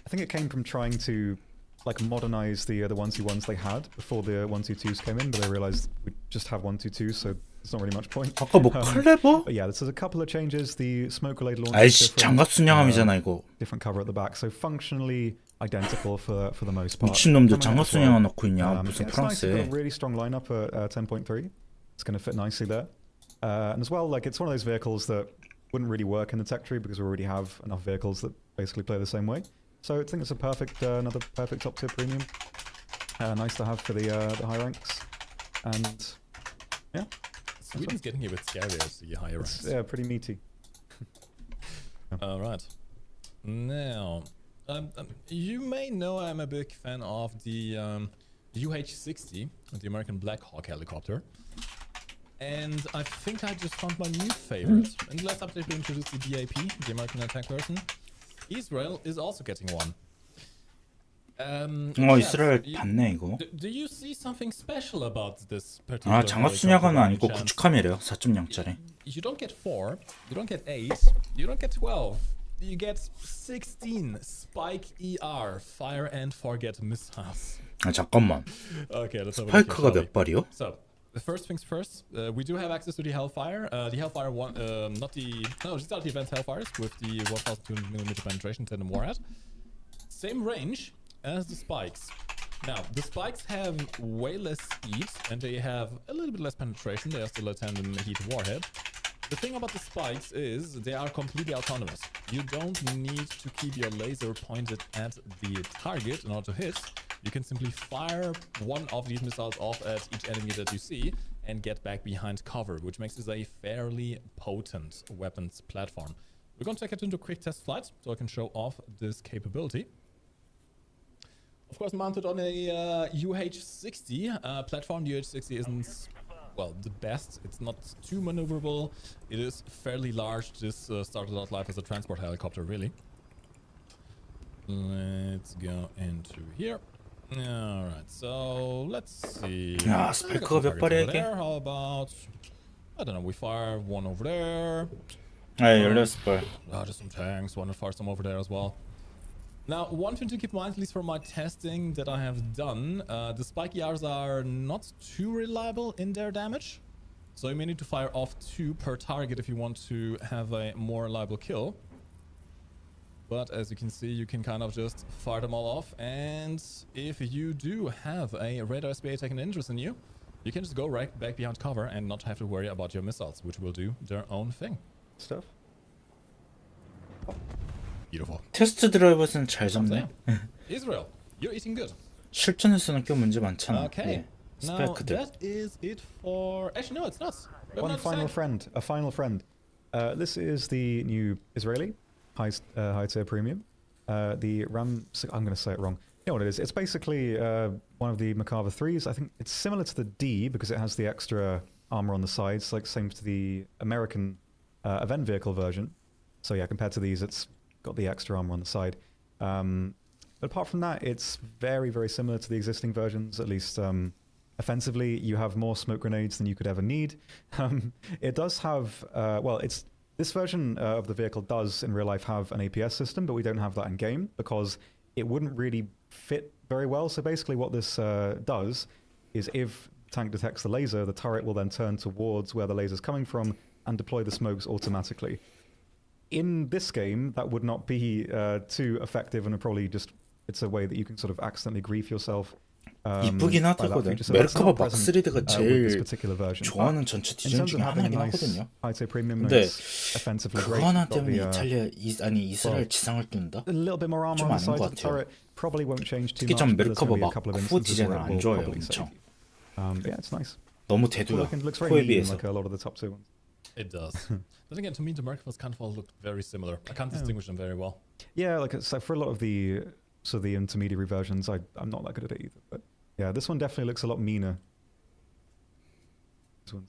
Speaker 3: I think it came from trying to like modernize the 121s they had before the 122s came in, but they realized we just have 122s, so there's not really much point.
Speaker 1: 아까 뭐 클레버?
Speaker 3: But yeah, there's a couple of changes. The smoke-related launch is
Speaker 1: 아이씨,
Speaker 3: different,
Speaker 1: 장갑 순양함이잖아 이거.
Speaker 3: different cover at the back, so functionally identical for the most part.
Speaker 1: 미친놈들
Speaker 3: Coming
Speaker 1: 장갑
Speaker 3: out as well.
Speaker 1: 순양함 넣고 있냐? 무슨
Speaker 3: Yeah, it's nice. You've got
Speaker 1: 프랑스에.
Speaker 3: a really strong lineup at 10.3. It's going to fit nicely there. And as well, like it's one of those vehicles that wouldn't really work in the tech tree because we already have enough vehicles that basically play the same way. So I think it's a perfect, another perfect top tier premium. Nice to have for the high ranks. And yeah,
Speaker 2: Sweden's getting a bit scary as the higher
Speaker 3: it's
Speaker 2: ranks.
Speaker 3: pretty meaty.
Speaker 2: Alright. Now, you may know I'm a big fan of the UH-60, the American Black Hawk helicopter. And I think I just found my new favorite. In the last update, we introduced the DAP, the American attack version. Israel is also getting one.
Speaker 1: 이스라엘 봤네 이거.
Speaker 2: Do you see something special about this particular
Speaker 1: 아, 장갑 순양함은 아니고
Speaker 2: chance?
Speaker 1: 구축함이래요. 4.0짜리.
Speaker 2: You don't get 4, you don't get 8, you don't get 12. You get 16 Spike ER Fire and Forget missiles.
Speaker 1: 아, 잠깐만.
Speaker 2: Okay, let's have a look here,
Speaker 1: 스파이크가
Speaker 2: shall we?
Speaker 1: 몇 발이요?
Speaker 2: So, the first things first, we do have access to the Hellfire. The Hellfire one, these are the advanced Hellfires with the 1200mm penetration, 10 and more at. same range as the spikes. Now, the spikes have way less speed and they have a little bit less penetration. They are still a tandem heat warhead. The thing about the spikes is they are completely autonomous. You don't need to keep your laser pointed at the target in order to hit. You can simply fire one of these missiles off at each enemy that you see and get back behind cover, which makes this a fairly potent weapons platform. We're going to take it into a quick test flight so I can show off this capability. Of course, mounted on a UH-60 platform. The UH-60 isn't, well, the best. It's not too maneuverable. It is fairly large. This started out life as a transport helicopter, really. Let's go into here. Alright, so let's see.
Speaker 1: 야, 스파이크가 몇 발이야 이게?
Speaker 2: How about, I don't know, we fire one over there.
Speaker 1: 네, 16발.
Speaker 2: Just some tanks, want to fire some over there as well. Now, one thing to keep in mind, at least for my testing that I have done, the spike ERs are not too reliable in their damage. So you may need to fire off 2 per target if you want to have a more reliable kill. But as you can see, you can kind of just fire them all off. And if you do have a radar SPA taking an interest in you, you can just go right back behind cover and not have to worry about your missiles, which will do their own thing.
Speaker 3: Stuff.
Speaker 2: Beautiful.
Speaker 1: 테스트 드라이버는 잘 잡네.
Speaker 2: Israel, you're eating good.
Speaker 1: 실전에서는 꽤 문제 많잖아.
Speaker 2: Okay.
Speaker 1: 네,
Speaker 2: Now
Speaker 1: 스파이크들.
Speaker 2: that is it for. Actually, no, it's not. We have
Speaker 3: One
Speaker 2: another
Speaker 3: final
Speaker 2: tank.
Speaker 3: friend. A final friend. This is the new Israeli high tier premium. The Ram. I'm going to say it wrong. You know what it is? It's basically one of the Merkava 3s. I think it's similar to the D because it has the extra armor on the sides, like same to the American event vehicle version. So yeah, compared to these, it's got the extra armor on the side. But apart from that, it's very, very similar to the existing versions, at least offensively. You have more smoke grenades than you could ever need. It does have, well, this version of the vehicle does in real life have an APS system, but we don't have that in game because it wouldn't really fit very well. So basically what this does is if the tank detects the laser, the turret will then turn towards where the laser's coming from and deploy the smokes automatically. In this game, that would not be too effective and probably just, it's a way that you can sort of accidentally grief yourself.
Speaker 1: 이쁘긴 하거든. 메르카바 막3가 제일 좋아하는 전체 디자인 중에 하나긴 하거든요. 근데 그거 하나 때문에 이스라엘 지상을 뚫는다? 좀 아닌 것 같아요. 특히 전 메르카바 막 코 디자인을 안 좋아해요, 엄청. 너무 대두야, 코에 비해서.
Speaker 2: It does. Then again, to me, the Merkavas kind of all look very similar. I can't distinguish them very well.
Speaker 3: Yeah, like so for a lot of the intermediary versions, I'm not that good at it either. But yeah, this one definitely looks a lot meaner. This one's...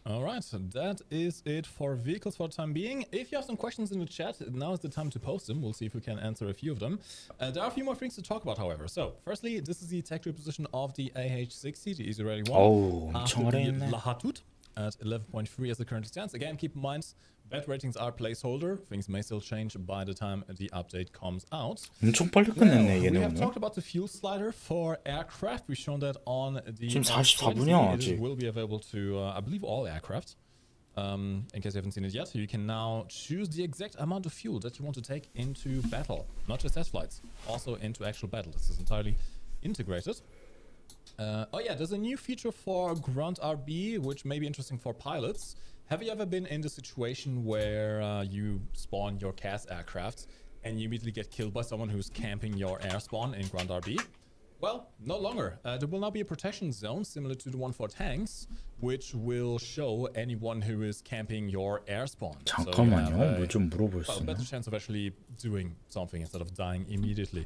Speaker 2: All right, so that is it for vehicles for the time being. If you have some questions in the chat, now is the time to post them. We'll see if we can answer a few of them. There are a few more things to talk about, however. So, firstly, this is the tech reposition of the AH-60, the Israeli one.
Speaker 1: Oh,
Speaker 2: after the Lahatut at 11.3 as it currently stands. Again, keep in mind, bed ratings are placeholder. Things may still change by the time the update comes out.
Speaker 1: 엄청 빨리 끝냈네, 얘는
Speaker 2: We have
Speaker 1: 오늘.
Speaker 2: talked about the fuel slider for aircraft. We've shown that on the
Speaker 1: 지금 44분이야, 아직.
Speaker 2: It will be available to, I believe, all aircraft. In case you haven't seen it yet, you can now choose the exact amount of fuel that you want to take into battle. Not just test flights, also into actual battle. This is entirely integrated. Oh yeah, there's a new feature for Ground RB, which may be interesting for pilots. Have you ever been in the situation where you spawn your CAS aircraft and you immediately get killed by someone who's camping your air spawn in Ground RB? Well, no longer. There will now be a protection zone similar to the one for tanks, which will show anyone who is camping your air spawn.
Speaker 1: 잠깐만요, 뭐 좀 물어볼 수
Speaker 2: a
Speaker 1: 있나?
Speaker 2: better chance of actually doing something instead of dying immediately.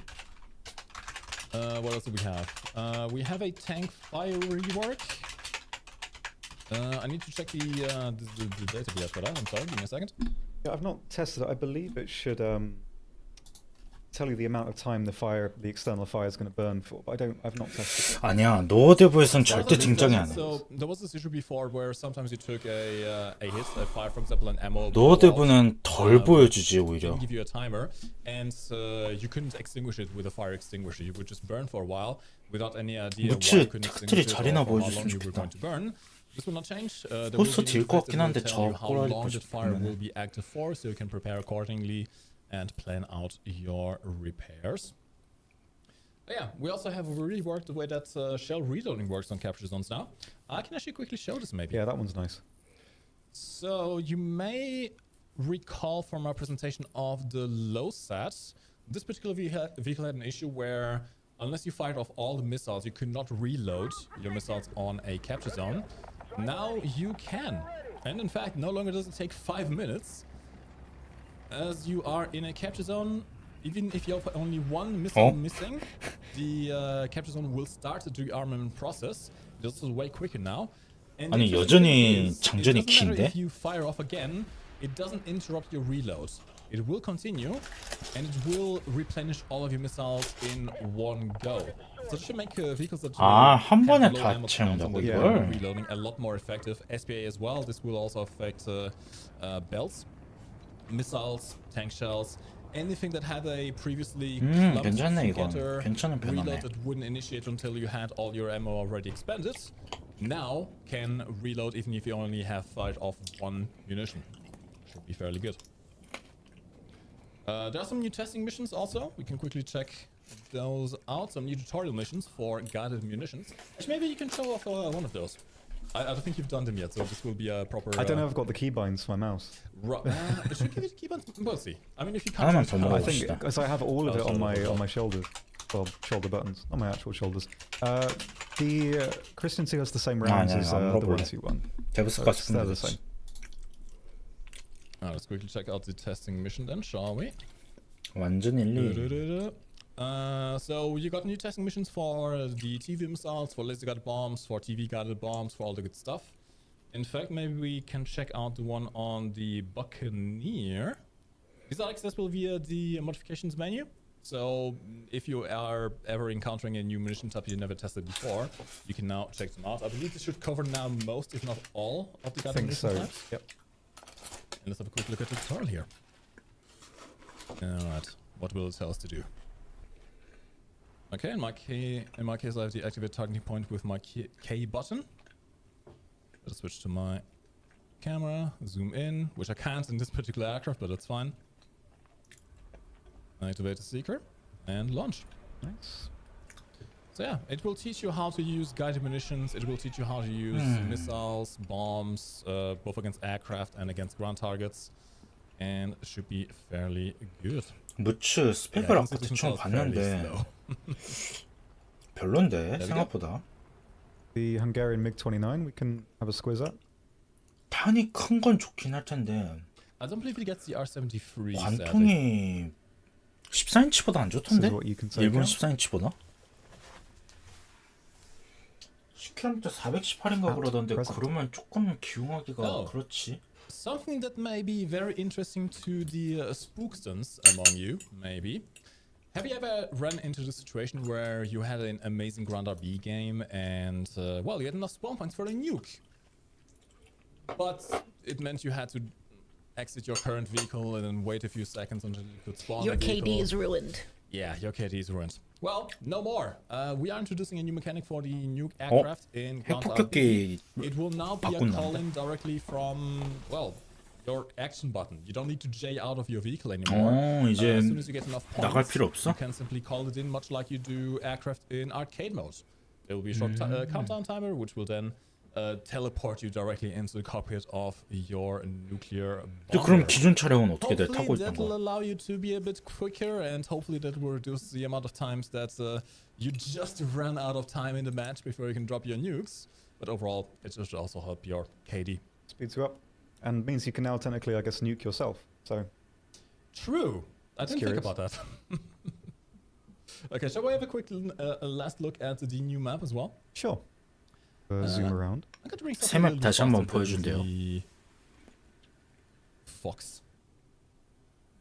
Speaker 2: What else do we have? We have a tank fire rework. I need to check the data yet for that. I'm sorry, give me a second.
Speaker 3: Yeah, I've not tested it. I believe it should tell you the amount of time the external fire is going to burn for, but I've not tested it.
Speaker 1: 아니야, 노어데브에선 절대 등장이 안 해.
Speaker 2: So there was this issue before where sometimes you took a hit, a fire, for example, an ammo.
Speaker 1: 노어데브는 덜 보여주지 오히려.
Speaker 2: Didn't give you a timer, and you couldn't extinguish it with a fire extinguisher. You would just burn for a while without any idea why you couldn't extinguish it or how long you were going to burn. This will not change.
Speaker 1: 벌써 딜 것 같긴 한데 저
Speaker 2: how long
Speaker 1: 꼬라지
Speaker 2: the fire will be active for, so you can prepare accordingly and plan out your repairs. But yeah, we also have really worked the way that shell reloading works on capture zones now. I can actually quickly show this maybe.
Speaker 3: Yeah, that one's nice.
Speaker 2: So you may recall from our presentation of the low sats, this particular vehicle had an issue where unless you fired off all the missiles, you could not reload your missiles on a capture zone. Now you can. And in fact, no longer does it take 5 minutes. As you are in a capture zone, even if you have only one missile missing, the capture zone will start the rearmament process. This is way quicker now. And
Speaker 1: 아니
Speaker 2: the
Speaker 1: 여전히
Speaker 2: interesting thing
Speaker 1: 장전이
Speaker 2: is, it doesn't matter
Speaker 1: 긴데?
Speaker 2: if you fire off again, it doesn't interrupt your reload. It will continue, and it will replenish all of your missiles in one go. So this should make vehicles that
Speaker 1: 아, 한
Speaker 2: have
Speaker 1: 번에
Speaker 2: low
Speaker 1: 다
Speaker 2: ammo counts
Speaker 1: 채운다고
Speaker 2: and
Speaker 1: 이걸?
Speaker 2: reloading a lot more effective. SPA as well. This will also affect belts, missiles, tank shells, anything that had a previously
Speaker 1: 괜찮네 이건.
Speaker 2: getter
Speaker 1: 괜찮은 변화네.
Speaker 2: reload that wouldn't initiate until you had all your ammo already expended. Now can reload even if you only have fired off one munition. Should be fairly good. There are some new testing missions also. We can quickly check those out. Some new tutorial missions for guided munitions. Actually, maybe you can show off one of those. I don't think you've done them yet, so this will be a proper...
Speaker 3: I don't know if I've got the keybinds for my mouse.
Speaker 2: Should give it a keybind? We'll see. I mean, if you
Speaker 1: 하나만
Speaker 2: can't...
Speaker 1: 더
Speaker 3: I
Speaker 1: 먹어봅시다.
Speaker 3: think because I have all of it on my shoulders. Well, shoulder buttons, not my actual shoulders. The Christian 2 has the same rounds
Speaker 1: no,
Speaker 3: as
Speaker 1: I'm
Speaker 3: the
Speaker 1: not
Speaker 3: 1C1.
Speaker 1: 데브스가
Speaker 3: They're the same.
Speaker 2: Let's quickly check out the testing mission then, shall we?
Speaker 1: 완전 일리.
Speaker 2: So you got new testing missions for the TV missiles, for laser guided bombs, for TV guided bombs, for all the good stuff. In fact, maybe we can check out the one on the Buccaneer. These are accessible via the modifications menu. So if you are ever encountering a new munition type you never tested before, you can now check them out. I believe this should cover now most, if not all, of the
Speaker 3: I
Speaker 2: guided
Speaker 3: think
Speaker 2: munition
Speaker 3: so.
Speaker 2: types.
Speaker 3: Yep.
Speaker 2: And let's have a quick look at the tutorial here. Alright, what will it tell us to do? Okay, in my case I have the activate targeting point with my K button. Let's switch to my camera, zoom in, which I can't in this particular aircraft, but that's fine. Activate the seeker and launch.
Speaker 3: Nice.
Speaker 2: So yeah, it will teach you how to use guided munitions, it will teach you how to use missiles, bombs, both against aircraft and against ground targets, and it should be fairly good.
Speaker 1: 무츠 스펙을 아까 대충 봤는데 별론데 생각보다.
Speaker 3: The Hungarian MiG-29 we can have a squiz at.
Speaker 1: 탄이 큰 건 좋긴 할 텐데
Speaker 2: I don't believe it gets the R73.
Speaker 1: 관통이 14인치보다 안
Speaker 3: This
Speaker 1: 좋던데?
Speaker 3: is what you can say.
Speaker 1: 일본 14인치보다? 10km 418인가 그러던데 그러면 조금 기용하기가 그렇지.
Speaker 2: Something that may be very interesting to the spookstons among you, maybe. Have you ever run into the situation where you had an amazing ground RB game and, well, you had enough spawn points for a nuke? But it meant you had to exit your current vehicle and then wait a few seconds until you could spawn
Speaker 4: Your
Speaker 2: the vehicle.
Speaker 4: KD is ruined.
Speaker 2: Yeah, your KD is ruined. Well, no more. We are introducing a new mechanic for the nuke aircraft in ground RB.
Speaker 1: 핵폭격기
Speaker 2: It will now be a
Speaker 1: 바꾼다는데?
Speaker 2: calling directly from, well, your action button. You don't need to J out of your vehicle anymore.
Speaker 1: 이제
Speaker 2: As soon as you get enough points,
Speaker 1: 나갈 필요 없어?
Speaker 2: you can simply call it in much like you do aircraft in arcade mode. There will be a short countdown timer, which will then teleport you directly into the cockpit of your nuclear
Speaker 1: 근데
Speaker 2: bomber.
Speaker 1: 그럼 기존 차량은 어떻게 돼? 타고
Speaker 2: Hopefully
Speaker 1: 있던
Speaker 2: that will
Speaker 1: 거.
Speaker 2: allow you to be a bit quicker, and hopefully that will reduce the amount of times that you just ran out of time in the match before you can drop your nukes. But overall, it should also help your KD.
Speaker 3: Speeds you up. And means you can now technically, I guess, nuke yourself. So
Speaker 2: True. I didn't
Speaker 3: curious.
Speaker 2: think about that. Okay, shall we have a quick last look at the new map as well?
Speaker 3: sure. Zoom around.
Speaker 2: I'm going to bring
Speaker 1: 새 맵 다시 한번 보여준대요.
Speaker 2: the Fox.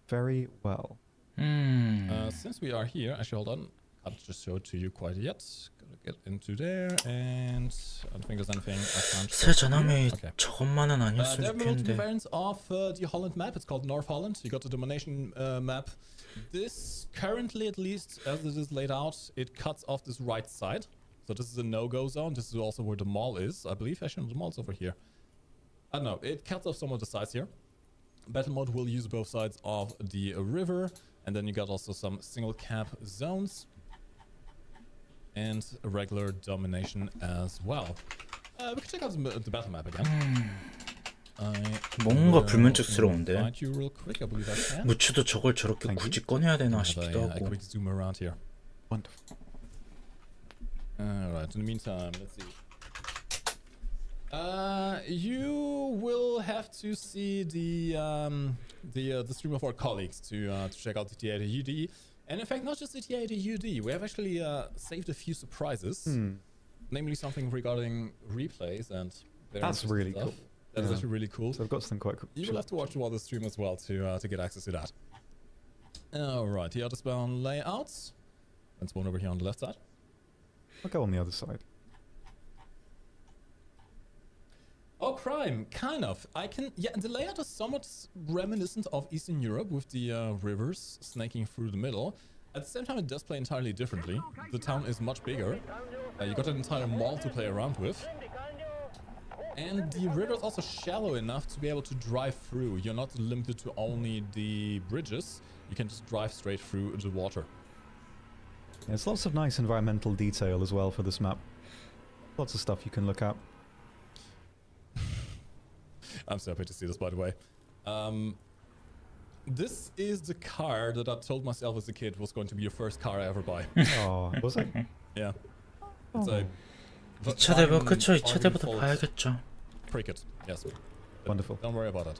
Speaker 3: Very well.
Speaker 2: Since we are here, actually, hold on. Can't just show it to you quite yet. Gotta get into there, and I don't think there's anything I can't show.
Speaker 1: 새 전함이
Speaker 2: Okay.
Speaker 1: 저것만은
Speaker 2: There
Speaker 1: 아니었으면
Speaker 2: are multiple
Speaker 1: 좋겠는데.
Speaker 2: variants of the Holland map. It's called North Holland. You got the domination map. This, currently at least, as it is laid out, it cuts off this right side. So this is a no-go zone. This is also where the mall is, I believe. Actually, the mall's over here. I don't know. It cuts off some of the sides here. Battle mode will use both sides of the river, and then you got also some single cap zones and a regular domination as well. We can check out the battle map again.
Speaker 1: 뭔가 불만족스러운데.
Speaker 2: invite you real quick. I believe I can.
Speaker 1: 무추도 저걸 저렇게
Speaker 3: Thank
Speaker 1: 굳이 꺼내야 되나
Speaker 2: Have
Speaker 1: 싶기도
Speaker 2: a
Speaker 1: 하고.
Speaker 2: quick zoom around here.
Speaker 3: Wonderful.
Speaker 2: Alright, in the meantime, let's see. You will have to see the stream of our colleagues to check out the T80UD. And in fact, not just the T80UD, we have actually saved a few surprises. Namely something regarding replays and very
Speaker 3: That's
Speaker 2: interesting
Speaker 3: really
Speaker 2: stuff.
Speaker 3: cool.
Speaker 2: That is
Speaker 3: Yeah.
Speaker 2: actually really cool.
Speaker 3: So I've got something quite cool.
Speaker 2: You will have to watch while the stream as well to get access to that. Alright, here are the spawn layouts. And spawn over here on the left side.
Speaker 3: I'll go on the other side.
Speaker 2: Oh, crime, kind of. Yeah, the layout is somewhat reminiscent of Eastern Europe with the rivers snaking through the middle. At the same time, it does play entirely differently. The town is much bigger. You got an entire mall to play around with. And the river is also shallow enough to be able to drive through. You're not limited to only the bridges. You can just drive straight through the water.
Speaker 3: There's lots of nice environmental detail as well for this map. Lots of stuff you can look at.
Speaker 2: I'm so happy to see this, by the way. This is the car that I told myself as a kid was going to be your first car I ever buy.
Speaker 3: Oh, was it?
Speaker 2: Yeah. It's a...
Speaker 1: 2차 대박 그쵸? 2차
Speaker 2: Army
Speaker 1: 대박도
Speaker 2: Fault
Speaker 1: 봐야겠죠.
Speaker 2: Cricket, yes. But
Speaker 3: Wonderful.
Speaker 2: don't worry about it.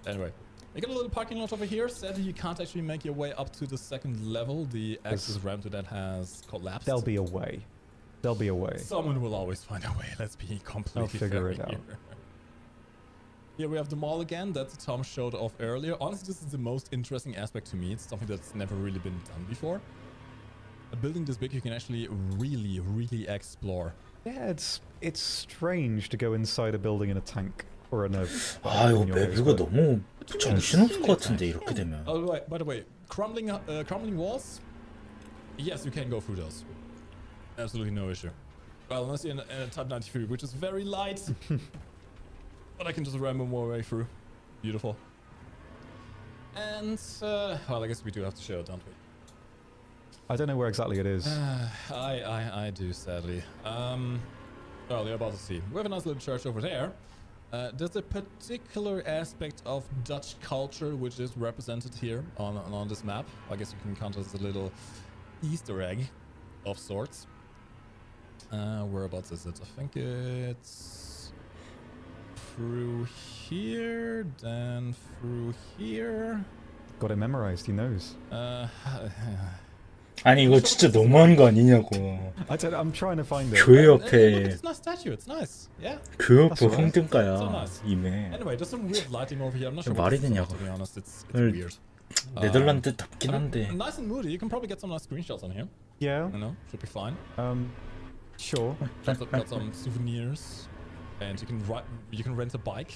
Speaker 2: Anyway, you got a little parking lot over here. Sadly, you can't actually make your way up to the second level. The access ramp to that has collapsed.
Speaker 3: There'll be a way. There'll be a way.
Speaker 2: Someone will always find a way. Let's be completely
Speaker 3: I'll figure
Speaker 2: fair
Speaker 3: it out.
Speaker 2: here. Here we have the mall again that Tom showed off earlier. Honestly, this is the most interesting aspect to me. It's something that's never really been done before. A building this big, you can actually really explore.
Speaker 3: Yeah, it's strange to go inside a building in a tank or in a.
Speaker 1: 아 이거
Speaker 3: in your
Speaker 1: 맵
Speaker 3: house,
Speaker 1: 이거
Speaker 3: but-
Speaker 1: 너무 정신없을 것 같은데 이렇게 되면.
Speaker 2: Oh, right, by the way, crumbling walls? Yes, you can go through those. Absolutely no issue. Well, unless you're in a Type 93, which is very light. But I can just ram my way through. Beautiful. And, well, I guess we do have to show it, don't we?
Speaker 3: I don't know where exactly it is.
Speaker 2: I do, sadly. Well, you're about to see. We have a nice little church over there. There's a particular aspect of Dutch culture which is represented here on this map. I guess you can count as a little Easter egg of sorts. Whereabouts is it? I think it's through here, then through here.
Speaker 3: Got it memorized. He knows.
Speaker 1: 아니 이거 진짜 너무한 거 아니냐고.
Speaker 3: I'm trying to find it.
Speaker 1: 교회
Speaker 2: Look,
Speaker 1: 옆에
Speaker 2: it's a nice statue. It's nice. Yeah.
Speaker 1: 교회 옆에
Speaker 3: That's right.
Speaker 2: So
Speaker 1: 홍등가야
Speaker 2: nice.
Speaker 1: 이메.
Speaker 2: Anyway, there's some weird lighting over here. I'm not sure
Speaker 1: 말이
Speaker 2: what this is about,
Speaker 1: 되냐고.
Speaker 2: to be honest. It's
Speaker 1: 오늘
Speaker 2: weird.
Speaker 1: 네덜란드답긴
Speaker 2: I mean,
Speaker 1: 한데.
Speaker 2: nice and moody. You can probably get some nice screenshots on here.
Speaker 3: Yeah.
Speaker 2: You know, should be fine.
Speaker 3: Sure.
Speaker 2: Got some souvenirs, and you can rent a bike.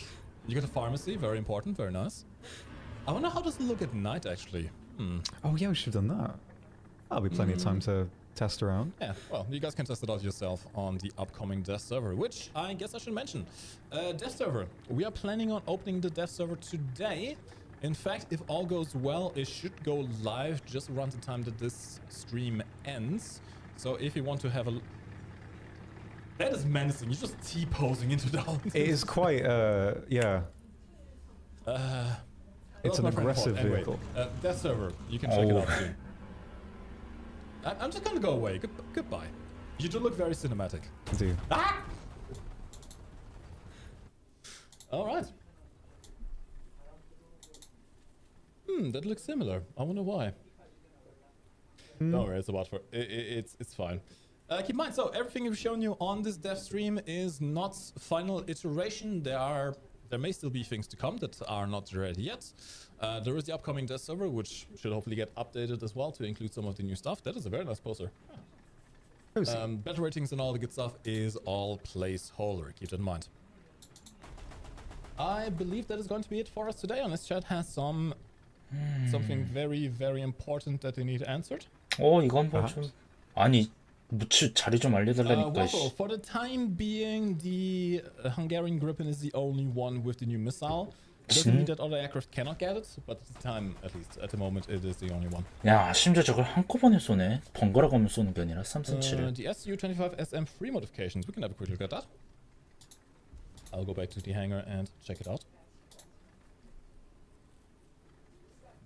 Speaker 2: You got a pharmacy, very important, very nice. I wonder how does it look at night actually.
Speaker 3: Oh yeah, we should have done that. That'll be plenty of time to test around.
Speaker 2: Yeah, well, you guys can test it out yourself on the upcoming dev server, which I guess I should mention. Dev server. We are planning on opening the dev server today. In fact, if all goes well, it should go live just around the time that this stream ends. So if you want to have a... That is menacing. You're just T-posing into the audience.
Speaker 3: It is quite, yeah. It's an
Speaker 2: my friend
Speaker 3: aggressive
Speaker 2: Paul. Anyway,
Speaker 3: vehicle.
Speaker 2: Dev server. You can check it
Speaker 1: Oh.
Speaker 2: out soon. I'm just gonna go away. Goodbye. You do look very cinematic.
Speaker 3: I do.
Speaker 2: All right. That looks similar. I wonder why. Don't worry, it's about it's fine. Keep in mind, so everything we've shown you on this dev stream is not final iteration. There may still be things to come that are not ready yet. There is the upcoming dev server, which should hopefully get updated as well to include some of the new stuff. That is a very nice poster.
Speaker 3: Cozy.
Speaker 2: Battle ratings and all the good stuff is all placeholder. Keep that in mind. I believe that is going to be it for us today, unless chat has something very, very important that they need answered.
Speaker 1: 이거 한번 좀 아니 무추 자리 좀 알려달라니까.
Speaker 2: Waffle, for the time being, the Hungarian Gripen is the only one with the new missile. doesn't mean that other aircraft cannot get it, but at the time, at least at the moment, it is the only one.
Speaker 1: 야, 심지어 저걸 한꺼번에 쏘네. 번갈아 가면서 쏘는 게 아니라 3cm를.
Speaker 2: The SU-25SM3 modifications, we can have a quick look at that. I'll go back to the hangar and check it out.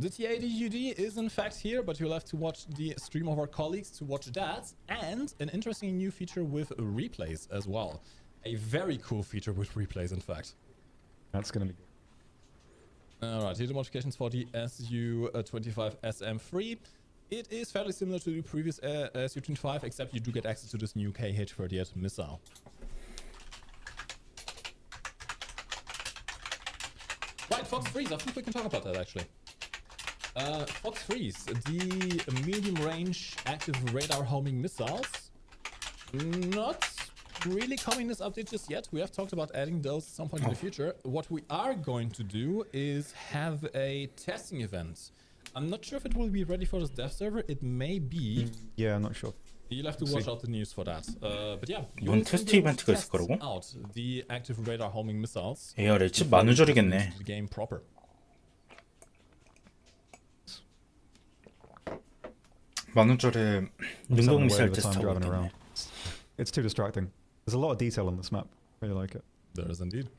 Speaker 2: The TA-DUD is in fact here, but you'll have to watch the stream of our colleagues to watch that, and an interesting new feature with replays as well. A very cool feature with replays, in fact.
Speaker 3: That's going to be good.
Speaker 2: Alright, here are the modifications for the SU-25SM3. It is fairly similar to the previous SU-25, except you do get access to this new KH-38 missile. Right, Fox 3s, I think we can talk about that actually. Fox 3s, the medium-range active radar homing missiles. Not really coming in this update just yet. We have talked about adding those at some point in the future. What we are going to do is have a testing event. I'm not sure if it will be ready for this dev server. It may be.
Speaker 3: Yeah, I'm not sure.
Speaker 2: You'll have to watch out the news for that. But yeah,
Speaker 1: 뭔 테스트 이벤트가 있을 거라고?
Speaker 2: out the active radar homing missiles.
Speaker 1: ARH 만우절이겠네.
Speaker 2: The game proper.
Speaker 1: 만우절에 능동 미사일 테스트 하고
Speaker 3: driving
Speaker 1: 있겠네.
Speaker 3: around. It's too distracting. There's a lot of detail on this map. Really like it.
Speaker 2: There is indeed.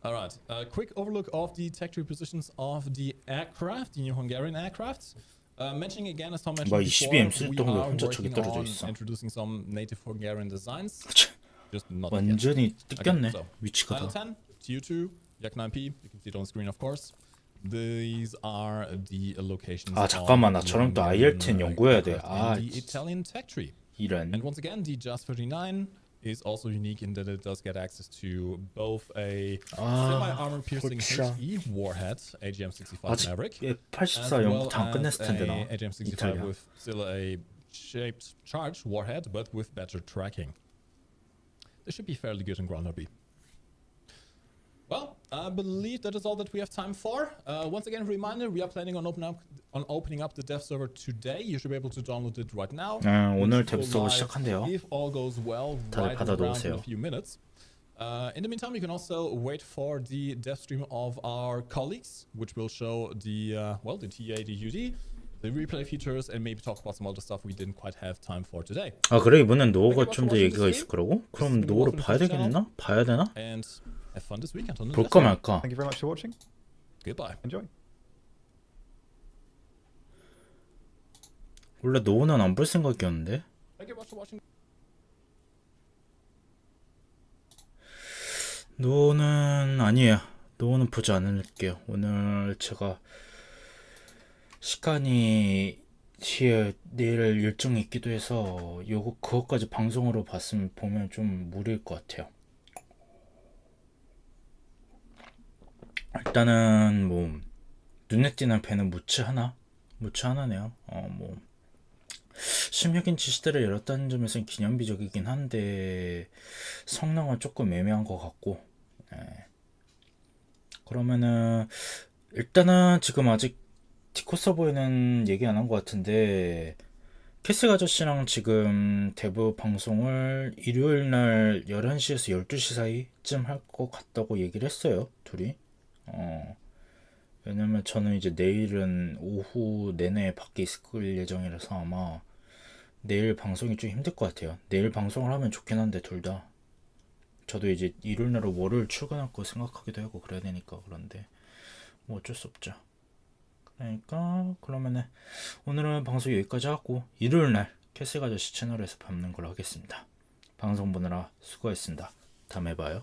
Speaker 2: Alright, a quick overlook of the tech tree positions of the aircraft, the new Hungarian aircraft. Mentioning again, as Tom mentioned
Speaker 1: 뭐
Speaker 2: before,
Speaker 1: 22M
Speaker 2: we
Speaker 1: 쓸동도
Speaker 2: are
Speaker 1: 혼자 저기
Speaker 2: working
Speaker 1: 떨어져
Speaker 2: on
Speaker 1: 있어.
Speaker 2: introducing some native Hungarian designs. Just not yet.
Speaker 1: 완전히 뜯겼네.
Speaker 2: Okay, so,
Speaker 1: 위치가
Speaker 2: Final
Speaker 1: 다.
Speaker 2: 10, TU2, Yak 9P, you can see it on screen of course. These are the locations.
Speaker 1: 아 잠깐만,
Speaker 2: of the
Speaker 1: 나처럼 또
Speaker 2: Hungarian,
Speaker 1: IL10 연구해야 돼.
Speaker 2: aircraft
Speaker 1: 아
Speaker 2: in the Italian tech tree.
Speaker 1: 이런.
Speaker 2: And once again, the JAS 39 is also unique in that it does get access to both a semi-armor piercing
Speaker 1: 그렇죠.
Speaker 2: HE warhead, AGM-65
Speaker 1: 아직
Speaker 2: Maverick,
Speaker 1: 84 연구 다 안 끝냈을 텐데 나.
Speaker 2: AGM-65
Speaker 1: 이탈리아.
Speaker 2: with still a shaped charged warhead, but with better tracking. This should be fairly good in ground RB. Well, I believe that is all that we have time for. Once again, reminder, we are planning on opening up the dev server today. You should be able to download it right now.
Speaker 1: 오늘
Speaker 2: Which will
Speaker 1: 데브 서버
Speaker 2: live,
Speaker 1: 시작한대요.
Speaker 2: if all goes well,
Speaker 1: 다들
Speaker 2: right
Speaker 1: 받아
Speaker 2: around in
Speaker 1: 놓으세요.
Speaker 2: a few minutes. In the meantime, you can also wait for the dev stream of our colleagues, which will show the the TA-DUD, the replay features, and maybe talk about some other stuff we didn't quite have time for today.
Speaker 1: 아 그래 이번엔 노어가 좀 더 얘기가 있을 거라고? 그럼 노어를 봐야 되겠나? 봐야 되나?
Speaker 2: And have fun this weekend on the
Speaker 1: 볼까 말까?
Speaker 3: Thank you very much for watching.
Speaker 2: Goodbye.
Speaker 3: Enjoy.
Speaker 1: 원래 노어는 안 볼 생각이었는데.
Speaker 2: Thank you very much for watching.
Speaker 1: 노어는 아니에요. 노어는 보지 않을게요. 오늘 제가 시간이 뒤에 내일 일정이 있기도 해서 그것까지 방송으로 보면 좀 무리일 것 같아요. 일단은 뭐 눈에 띄는 배는 무치 하나네요. 뭐 16인치 시대를 열었다는 점에서는 기념비적이긴 한데 성능은 조금 애매한 것 같고. 그러면은 일단은 지금 아직 디코 서버에는 얘기 안 한 것 같은데 캐스 아저씨랑 지금 데브 방송을 일요일날 11시에서 12시 사이쯤 할 것 같다고 얘기를 했어요, 둘이. 왜냐면 저는 이제 내일은 오후 내내 밖에 있을 예정이라서 아마 내일 방송이 좀 힘들 것 같아요. 내일 방송을 하면 좋긴 한데 둘 다. 저도 이제 일요일날 월요일 출근할 거 생각하기도 하고 그래야 되니까. 그런데 뭐 어쩔 수 없죠. 그러니까 그러면은 오늘은 방송 여기까지 하고 일요일날 캐슬 아저씨 채널에서 뵙는 걸로 하겠습니다. 방송 보느라 수고했습니다. 다음에 봐요.